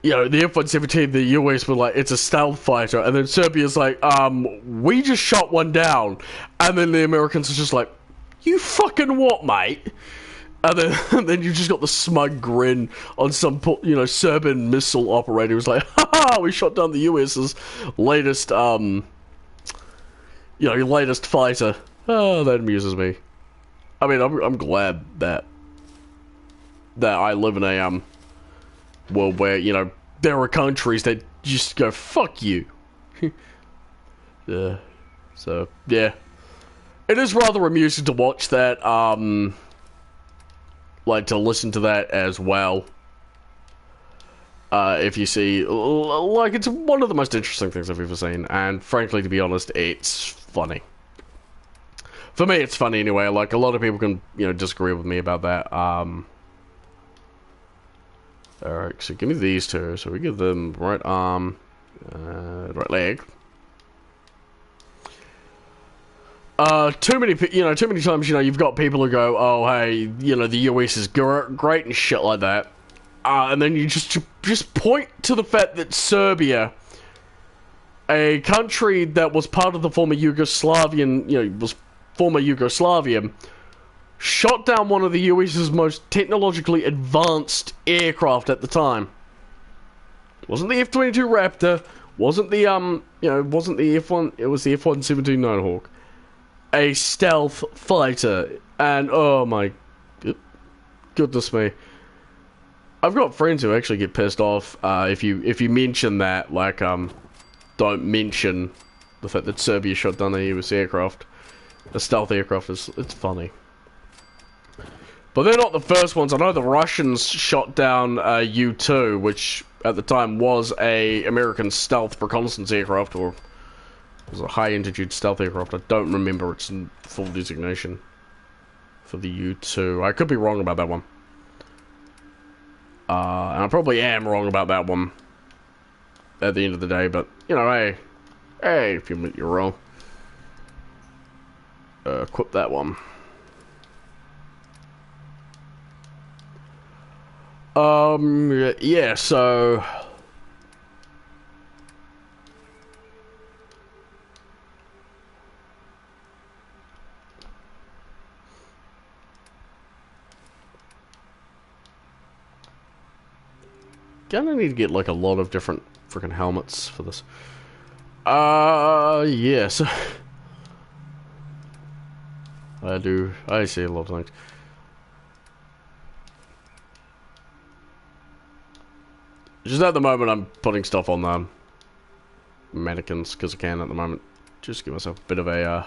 the F-117, the US were like, it's a stealth fighter, and then Serbia's like, we just shot one down, and then the Americans are just like, you fucking what, mate? And then you just got the smug grin on some, Serbian missile operator who's like, haha, we shot down the US's latest, latest fighter. Oh, that amuses me. I mean, I'm glad that I live in a, world where, there are countries that just go, fuck you. Yeah. So, yeah. It is rather amusing to watch that, to listen to that as well. If you see, it's one of the most interesting things I've ever seen, and frankly, to be honest, it's funny. For me, it's funny anyway. Like, a lot of people can, disagree with me about that. Alright, so give me these two. So we give them right arm, right leg. Too many times, you've got people who go, oh, hey, the US is great and shit like that. And then you just point to the fact that Serbia, a country that was part of the former Yugoslavian, former Yugoslavia, shot down one of the US's most technologically advanced aircraft at the time. It wasn't the F-22 Raptor, wasn't the, wasn't the F-1, it was the F-117 Nighthawk. A stealth fighter, and oh my goodness me, I've got friends who actually get pissed off if you mention that, like, don't mention the fact that Serbia shot down a US aircraft, a stealth aircraft. It's funny, but they're not the first ones. I know the Russians shot down U-2, which at the time was a American stealth reconnaissance aircraft, or it was a high-altitude stealth aircraft. I don't remember its full designation for the U-2. I could be wrong about that one. And I probably am wrong about that one at the end of the day, but, hey, if you admit you're wrong. Equip that one. Yeah, so... Gonna need to get, like, a lot of different freaking helmets for this. Yeah, so... I see a lot of things. Just at the moment, I'm putting stuff on, mannequins, because I can at the moment. Just give myself a bit of a,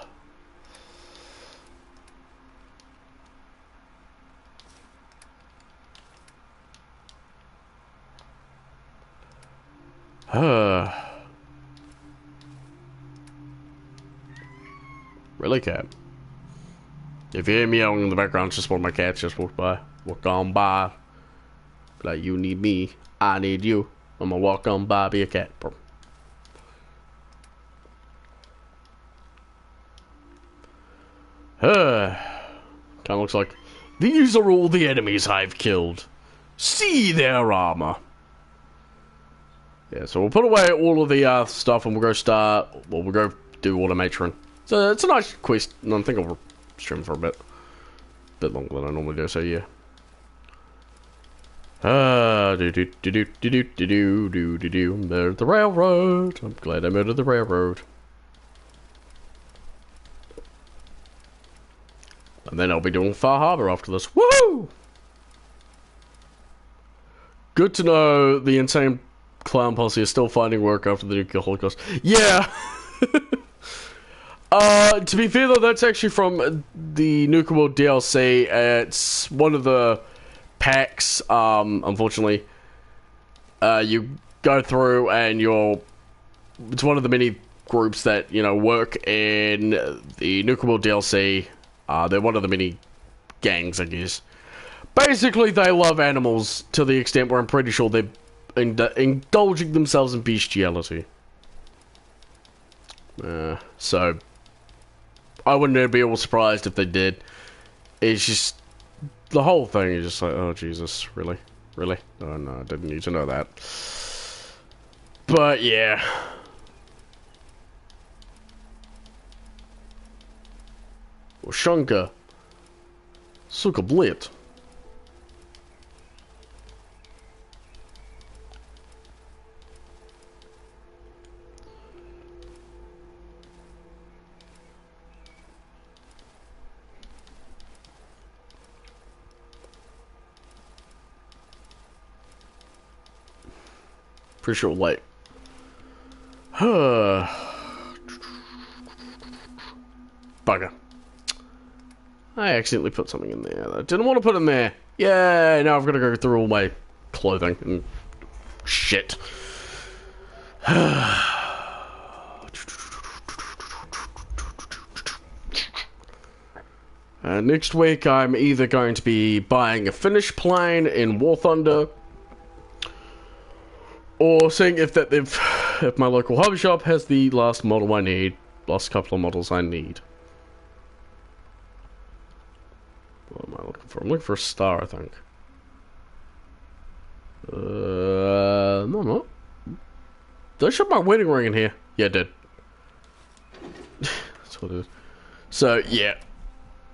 Really, cat? If you hear meowing in the background, it's just one of my cats just walked by. Walk on by. Like, you need me, I need you. I'm gonna walk on by, be a cat, bro. Kinda looks like these are all the enemies I've killed. See their armor. Yeah, so we'll put away all of the stuff and we'll go we'll go do Automatron. So it's a nice quest, and I think I'll stream for a bit longer than I normally do. So yeah. Murdered the railroad. I'm glad I murdered the railroad. And then I'll be doing Far Harbor after this. Woohoo! Good to know the insane clown posse is still finding work after the nuclear holocaust. Yeah! To be fair though, that's actually from the Nuka World DLC. It's one of the packs, unfortunately. You go through and it's one of the many groups that, you know, work in the Nuka World DLC. They're one of the many gangs, I guess. Basically, they love animals to the extent where I'm pretty sure they're indulging themselves in bestiality. So, I wouldn't be all surprised if they did. It's just, the whole thing is just like, oh Jesus, really? Really? Oh no, I didn't need to know that. But yeah. Shanka. Suka blit. Pretty sure late. Bugger. I accidentally put something in there that I didn't want to put in there. Yay, now I've got to go through all my clothing and shit. Next week I'm either going to be buying a finished plane in War Thunder, or seeing if my local hobby shop has the last model I need, last couple of models I need. What am I looking for? I'm looking for a star, I think. No, I'm not. Did I shove my wedding ring in here? Yeah, I did. That's what it is. So, yeah.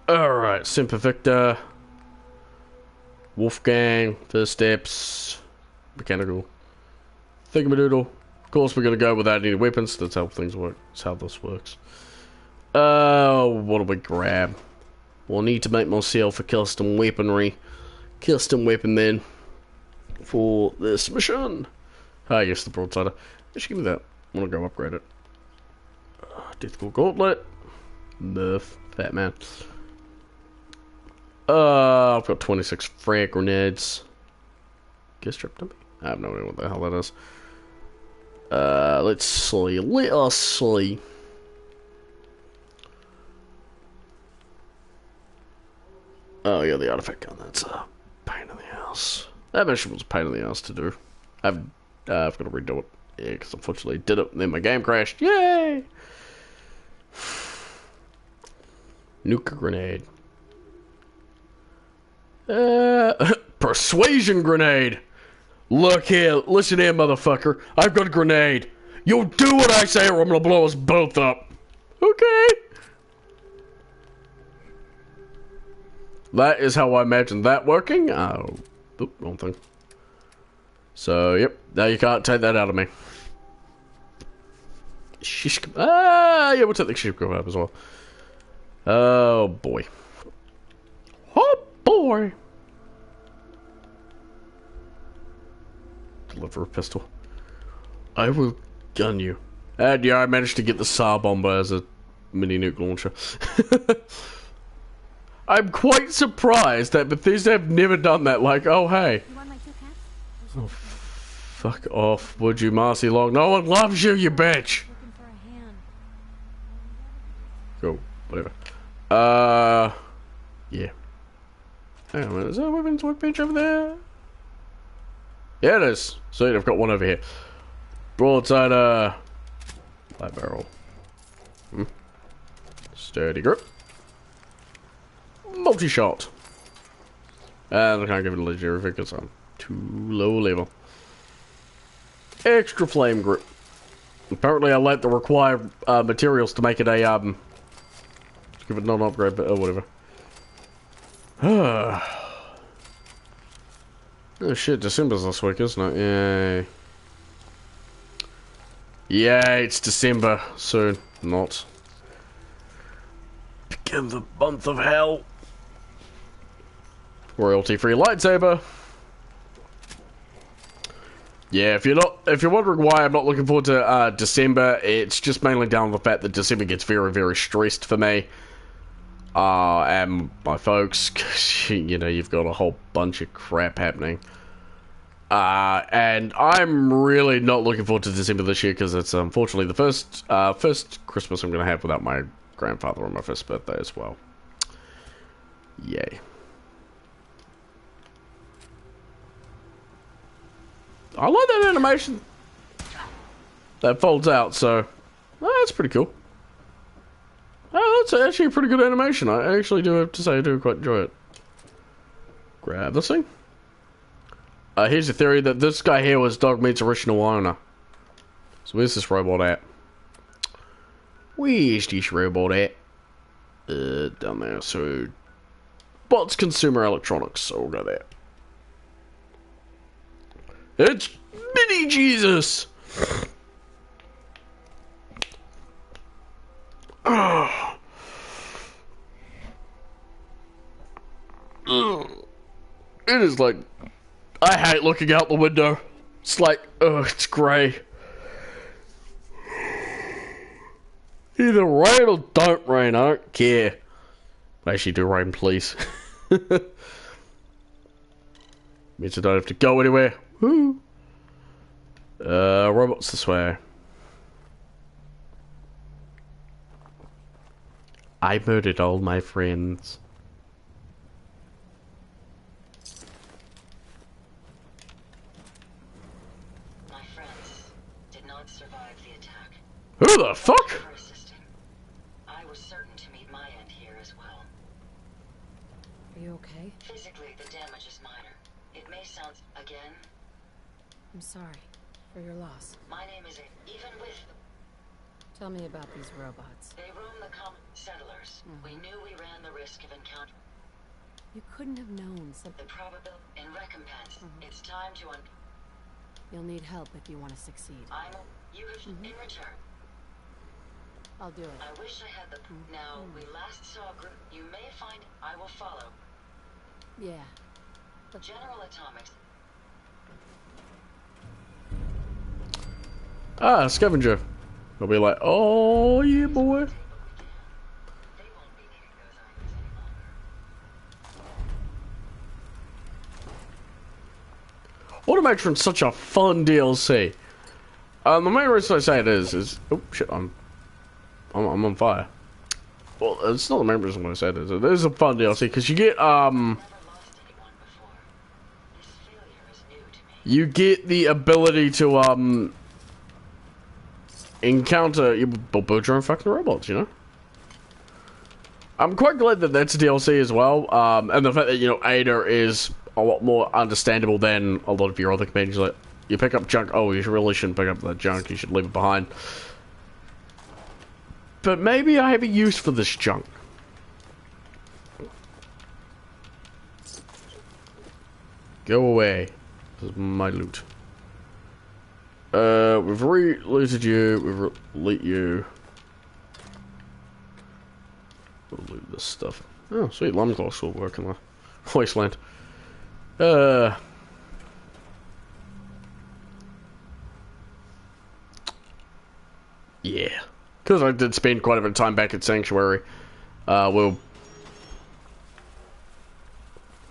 Alright, Semper Victor. Wolfgang, First Steps. Mechanical. Thingamadoodle. Of course, we're going to go without any weapons. That's how things work. That's how this works. What do we grab? We'll need to make myself a custom weaponry. Custom weapon then. For this mission. Ah, yes, the broadsider. Actually, give me that. I want to go upgrade it. Deathcore Gauntlet. Nerf. Fat man. I've got 26 frag grenades. Get stripped to me? I have no idea what the hell that is. Let's see. Let us see. Oh yeah, the artifact gun. That's a pain in the ass. That mission was a pain in the ass to do. I've got to redo it. Yeah, because unfortunately did it and then my game crashed. Yay! Nuka grenade. Persuasion grenade. Look here, listen here, motherfucker. I've got a grenade. You'll do what I say or I'm gonna blow us both up. Okay. That is how I imagine that working. Oh, oop, wrong thing. So, yep. Now you can't take that out of me. Shish. Yeah, we'll take the shish kebab as well. Oh, boy. Oh, boy. Deliver a pistol. I will gun you. And yeah, I managed to get the SAR bomber as a mini nuke launcher. I'm quite surprised that Bethesda have never done that. Like, oh hey. You want my 2 cats? Oh, fuck off, would you, Marcy Long? No one loves you, you bitch. Looking for a hand. Cool, whatever. Yeah. Hang on a minute, is there a weapons workbench over there? Yeah, it is. Sweet, I've got one over here. Broadside, light barrel. Sturdy grip. Multi-shot. And I can't give it a legendary because I'm too low level. Extra flame grip. Apparently I lack the required materials to make it a give it non-upgrade, but whatever. Oh shit, December's this week, isn't it? Yay. Yay, it's December. Soon. Not. Begin the month of hell. Royalty-free lightsaber. Yeah, if you're wondering why I'm not looking forward to December, it's just mainly down to the fact that December gets very, very stressed for me. And my folks, 'cause, you know, you've got a whole bunch of crap happening. And I'm really not looking forward to December this year because it's unfortunately the first Christmas I'm going to have without my grandfather on my first birthday as well. Yay. I like that animation that folds out, so that's pretty cool. That's actually a pretty good animation. I actually do have to say I do quite enjoy it. Grab this thing. Here's the theory that this guy here was Dogmeat's original owner. So where's this robot at? Where's this robot at? Down there. So bots consumer electronics, so we'll go there. It's Mini Jesus! It is like, I hate looking out the window. It's like, it's grey. Either rain or don't rain, I don't care. Actually, do rain, please. Means I don't have to go anywhere. Woo. Robots this way. I murdered all my friends. My friends did not survive the attack. Who the fuck? For assisting. I was certain to meet my end here as well. Are you okay? Physically, the damage is minor. It may sound again. I'm sorry for your loss. My name is even with. Tell me about these robots. They roam the common settlers. We knew we ran the risk of encounter. You couldn't have known something. The probability in recompense. It's time to You'll need help if you want to succeed. You have in return. I'll do it. I wish I had the. Now we last saw a group. You may find. I will follow. Yeah. General Atomics. Scavenger. I'll be like, oh yeah, boy. They won't be needing those items any longer. Automatron's such a fun DLC. The main reason I say it is oh shit, I'm on fire. Well, it's not the main reason why I say it is. It is a fun DLC because you get Never lost anyone before. This failure is new to me. you get the ability to encounter you build your own fucking robots, you know. I'm quite glad that that's a DLC as well, and the fact that, you know, Ada is a lot more understandable than a lot of your other companions. Like, you pick up junk, oh, you really shouldn't pick up that junk, you should leave it behind. But maybe I have a use for this junk. Go away. This is my loot. We've re-looted you, we've re-loot you. We'll loot this stuff. Oh, sweet, Lumclaw will work in the wasteland. Yeah. Because I did spend quite a bit of time back at Sanctuary. Well...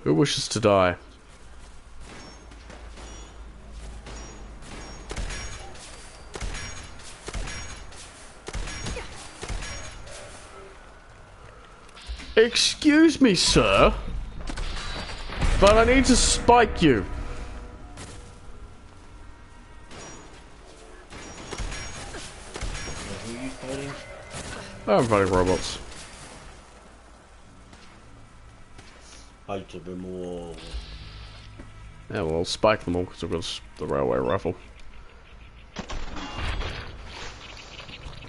Who wishes to die? Excuse me, sir, but I need to spike you. Who are you fighting? I'm fighting robots. Fight them all. Yeah, well, I'll spike them all because I've got the railway rifle.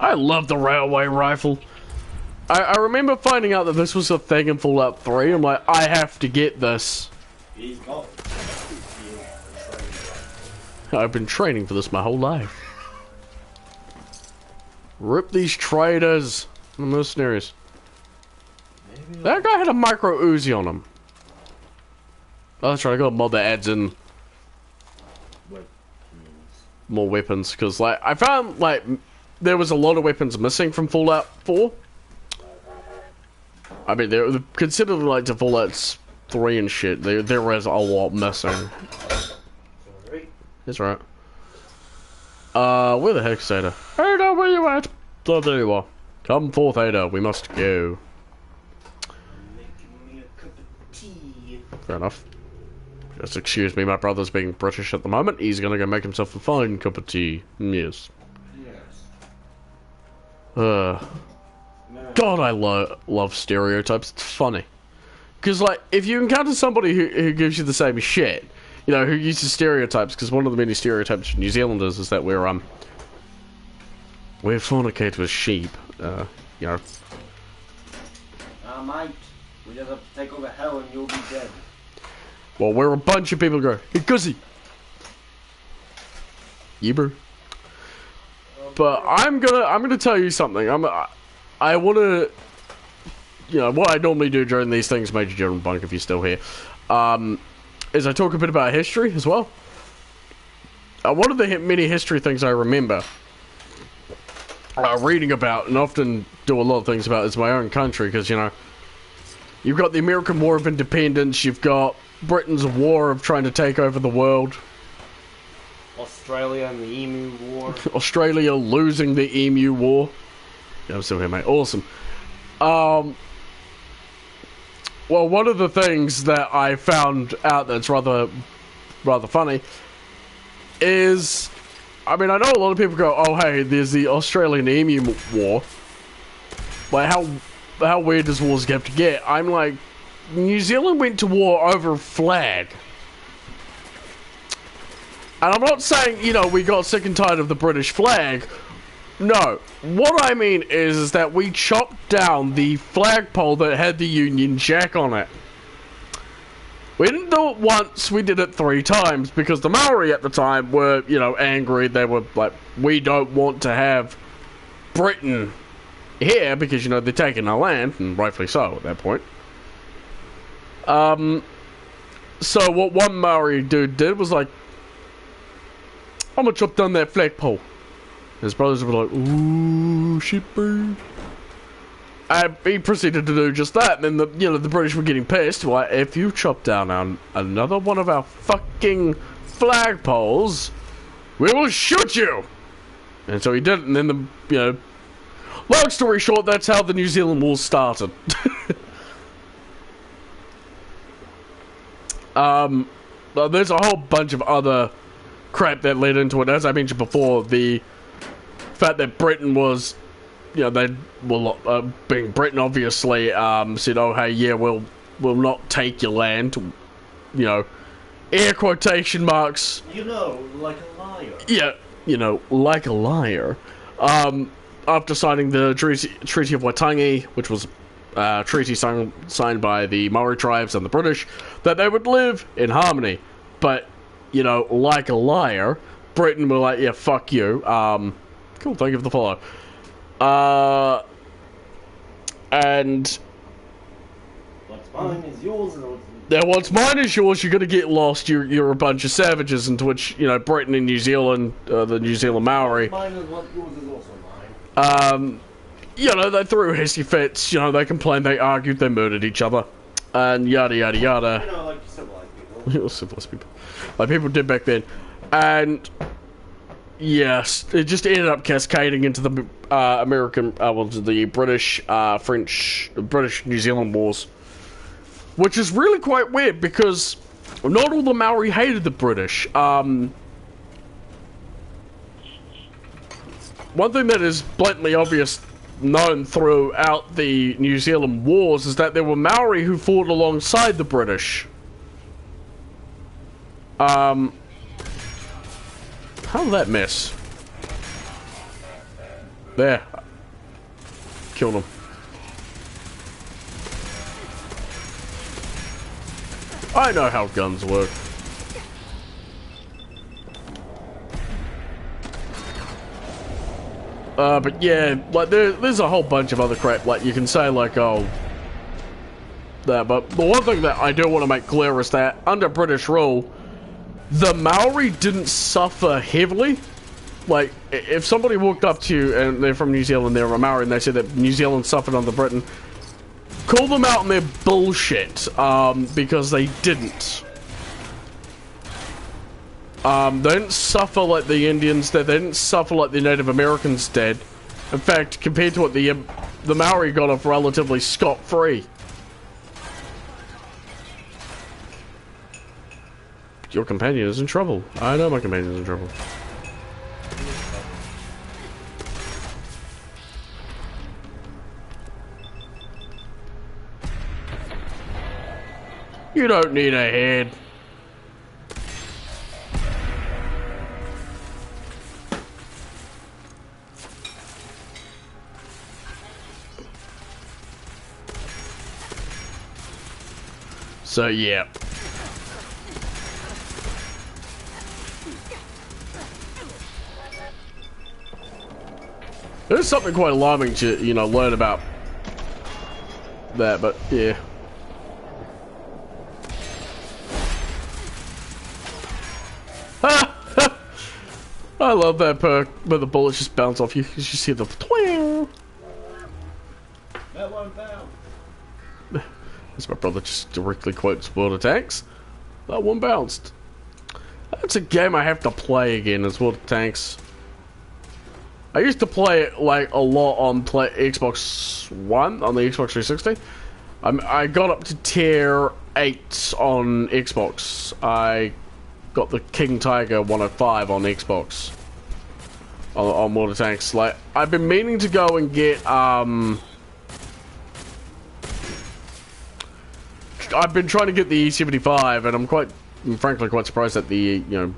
I love the railway rifle. I remember finding out that this was a thing in Fallout 3. I'm like, I have to get this. He's got. I've been training for this my whole life. Rip these traitors. The mercenaries. Maybe That guy had a micro Uzi on him. Oh, that's right. I got a mod that adds in more weapons. Because, like, I found, like, there was a lot of weapons missing from Fallout 4. I mean, they're considered, like, to Fallout 3 and shit. There was a lot missing. That's right. Where the heck's Ada? Ada, where you at? Oh, there you are. Come forth, Ada. We must go. making me a cup of tea. Fair enough. Just excuse me, my brother's being British at the moment. He's gonna go make himself a fine cup of tea. Yes. Yes. God, I love stereotypes. It's funny. Because, like, if you encounter somebody who gives you the same shit, you know, who uses stereotypes, because one of the many stereotypes for New Zealanders is that we're fornicate with sheep. You know. Mate, we just have to take over hell and you'll be dead. Well, we're a bunch of people who go, hey, Guzzy! Yeah, bro. But I'm gonna tell you something. I wanna, you know, what I normally do during these things, Major General Bunk, if you're still here, is I talk a bit about history as well. One of the many history things I remember reading about, and often do a lot of things about, is my own country, because, you know, you've got the American War of Independence, you've got Britain's war of trying to take over the world, Australia and the Emu War. Australia losing the Emu War. Yeah, I'm still here, mate. Awesome. Well, one of the things that I found out that's rather funny is, I mean, I know a lot of people go, oh, hey, there's the Australian Emu War. Like, how weird does wars have to get? I'm like, New Zealand went to war over a flag. And I'm not saying, you know, we got sick and tired of the British flag. No. What I mean is that we chopped down the flagpole that had the Union Jack on it. We didn't do it once, we did it 3 times, because the Maori at the time were, you know, angry. They were like, we don't want to have Britain here, because, you know, they're taking our land, and rightfully so at that point. So what one Maori dude did was like, I'm gonna chop down that flagpole. His brothers were like, ooh, shitbird. And he proceeded to do just that, and then the British were getting pissed. Like, if you chop down another one of our fucking flagpoles, we will shoot you. And so he did it, and then long story short, that's how the New Zealand War started. There's a whole bunch of other crap that led into it. As I mentioned before, the fact that Britain was, you know, they were being Britain, obviously, said, oh, hey, yeah, we'll not take your land, you know, air quotation marks. You know, like a liar. Yeah, you know, like a liar. After signing the Treaty of Waitangi, which was a treaty signed by the Maori tribes and the British, that they would live in harmony. But, you know, like a liar, Britain were like, yeah, fuck you. Cool, thank you for the follow. And What's mine is yours, and what's mine is yours. You're gonna get lost. You're a bunch of savages. Into which, you know, Britain and New Zealand, the New Zealand Maori. mine is what yours is also mine. You know, they threw hissy fits. You know, they complained, they argued, they murdered each other, and yada yada yada. You know, like civilized people. Civilized people, like people did back then, and yes, it just ended up cascading into the American, the British, British New Zealand wars, which is really quite weird because not all the Maori hated the British. One thing that is blatantly obvious, known throughout the New Zealand wars, is that there were Maori who fought alongside the British. How did that miss? There. Killed him. I know how guns work. But yeah, like there's a whole bunch of other crap. Like you can say like, oh, that. But the one thing that I do want to make clear is that under British rule, the Maori didn't suffer heavily. Like if somebody walked up to you and they're from New Zealand, they're a Maori, and they said that New Zealand suffered under Britain, call them out on their bullshit, because they didn't. They didn't suffer like the Indians did. They didn't suffer like the Native Americans did. In fact, compared to what the Maori got off relatively scot-free. Your companion is in trouble. I know my companion is in trouble. You don't need a head. So yeah. There's something quite alarming to, you know, learn about that, but yeah. I love that perk where the bullets just bounce off you. You just see the twang. That one down. As my brother just directly quotes World of Tanks. That one bounced. That's a game I have to play again, is World of Tanks. I used to play it like a lot on Xbox One, on the Xbox 360. I got up to tier 8 on Xbox. I got the King Tiger 105 on Xbox. On World of Tanks. Like, I've been meaning to go and get, I've been trying to get the E75, and I'm frankly quite surprised that the, you know,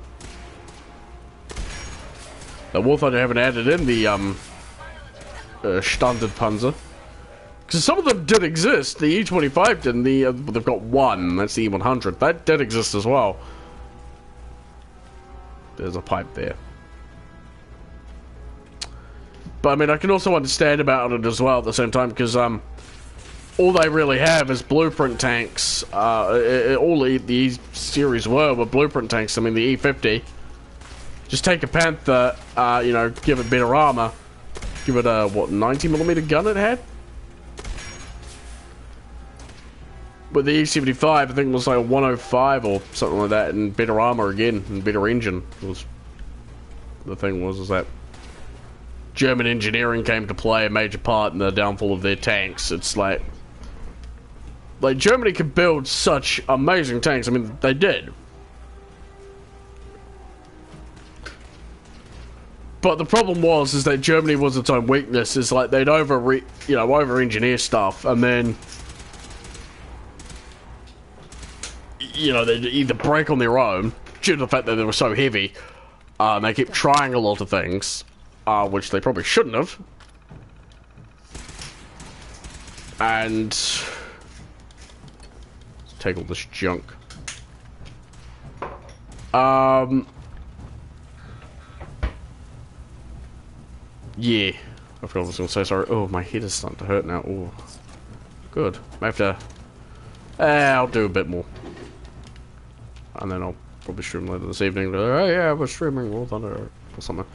the War Thunder haven't added in the, Standard Panzer. Because some of them did exist. The E25 didn't. They've got one. That's the E100. That did exist as well. There's a pipe there. But, I mean, I can also understand about it as well at the same time, because, all they really have is blueprint tanks. All the E series were blueprint tanks. I mean, the E50. Just take a Panther, you know, give it better armor. Give it a, what, 90mm gun it had? With the E75, I think it was like a 105 or something like that, and better armor again, and better engine. The thing was that German engineering came to play a major part in the downfall of their tanks. It's like Germany could build such amazing tanks. I mean, they did. But the problem is that Germany was its own weakness. Is like they'd over-engineer stuff, and then, you know, they'd either break on their own due to the fact that they were so heavy. They kept trying a lot of things, which they probably shouldn't have. And let's take all this junk. Yeah, I forgot what I was going to say, sorry. Oh, my head is starting to hurt now. Oh, good. I have to... I'll do a bit more. And then I'll probably stream later this evening. Oh yeah, we're streaming War Thunder or something.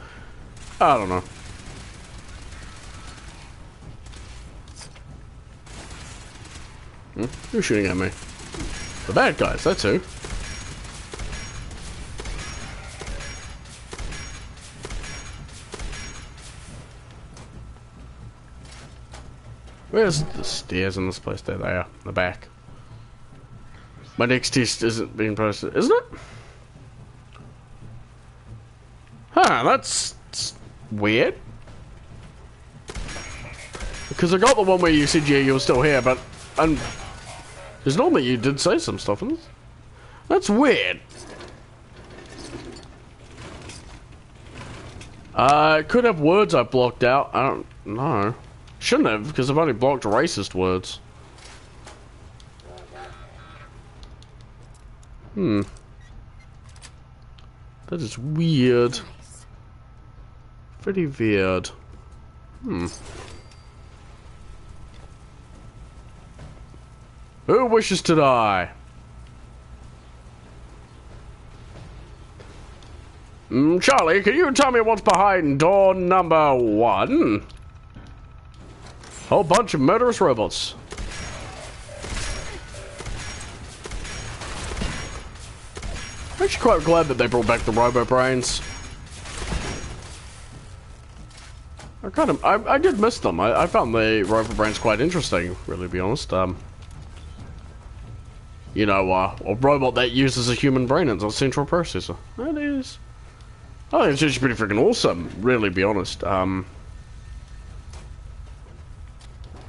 I don't know. Who's shooting at me? The bad guys, that's who. Where's the stairs in this place? There they are, in the back. My next test isn't being posted, isn't it? Huh, that's weird. Because I got the one where you said, yeah, you were still here, but... Because normally you did say some stuff in this. That's weird. It could have words I blocked out. I don't know. Shouldn't have, because I've only blocked racist words. Hmm. That is weird. Nice. Pretty weird. Hmm. Who wishes to die? Charlie, can you tell me what's behind door number 1? Whole bunch of murderous robots. I'm actually quite glad that they brought back the Robo Brains. I did miss them. I found the Robo Brains quite interesting, really, to be honest. You know, a robot that uses a human brain as a central processor. That is. I think it's actually pretty freaking awesome, really, to be honest.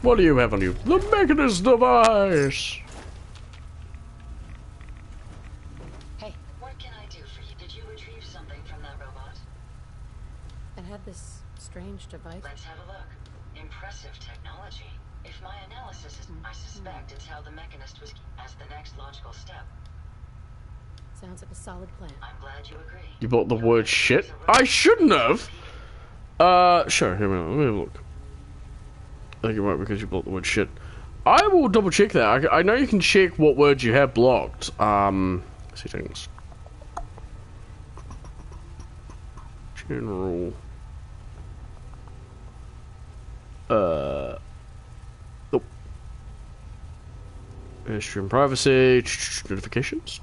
What do you have on you? The Mechanist device! Hey, what can I do for you? Did you retrieve something from that robot? It had this strange device. Let's have a look. Impressive technology. If my analysis is, I suspect it's how the Mechanist was as the next logical step. Sounds like a solid plan. I'm glad you agree. You bought the word shit? I shouldn't have! Sure, here we go. Let me have a look. I think you're right because you bought the word shit. I will double check that. I know you can check what words you have blocked. Settings. General. Nope. History and privacy. Notifications.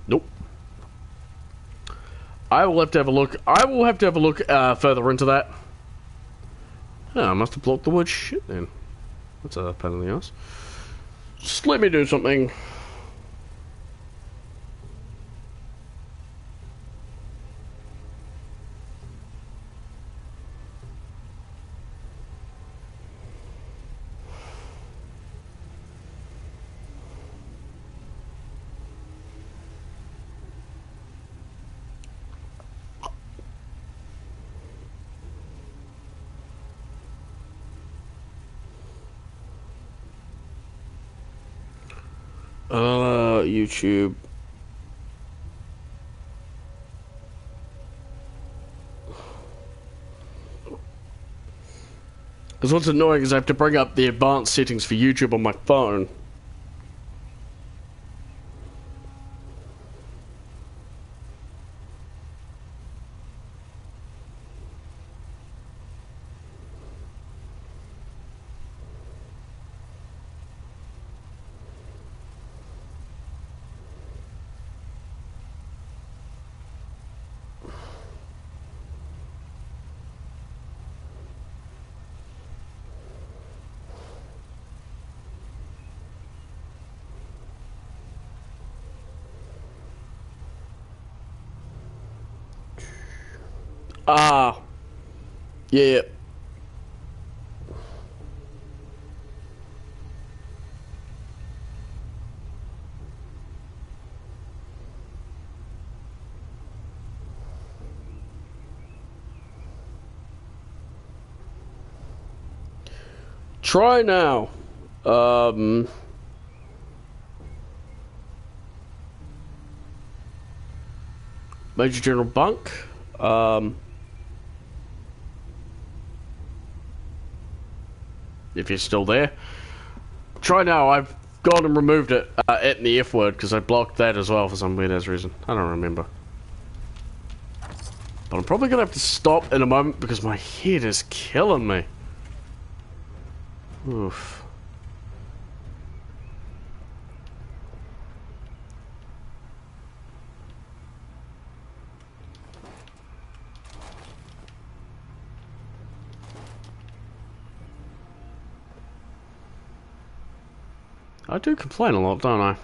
Nope. I will have to have a look. I will have to have a look further into that. Oh, I must have blocked the word shit then. That's a pain in the ass. Just let me do something. YouTube. Because what's annoying is I have to bring up the advanced settings for YouTube on my phone. Ah, yeah. Try now. Major General Bunk. If you're still there. Try now. I've gone and removed it at the F word because I blocked that as well for some weird ass reason. I don't remember. But I'm probably going to have to stop in a moment because my head is killing me. Oof. I do complain a lot, don't I?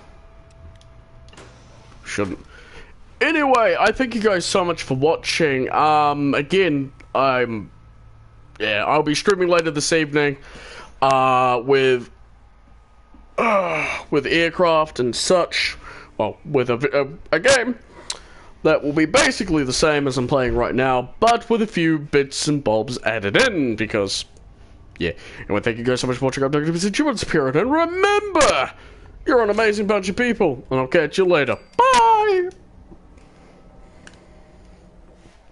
Shouldn't. Anyway, I thank you guys so much for watching. Again, I'll be streaming later this evening, with aircraft and such. Well, with a game that will be basically the same as I'm playing right now, but with a few bits and bobs added in, because yeah. Anyway, thank you guys so much for watching. I'm Duncan, Spirit, and remember, you're an amazing bunch of people, and I'll catch you later. Bye!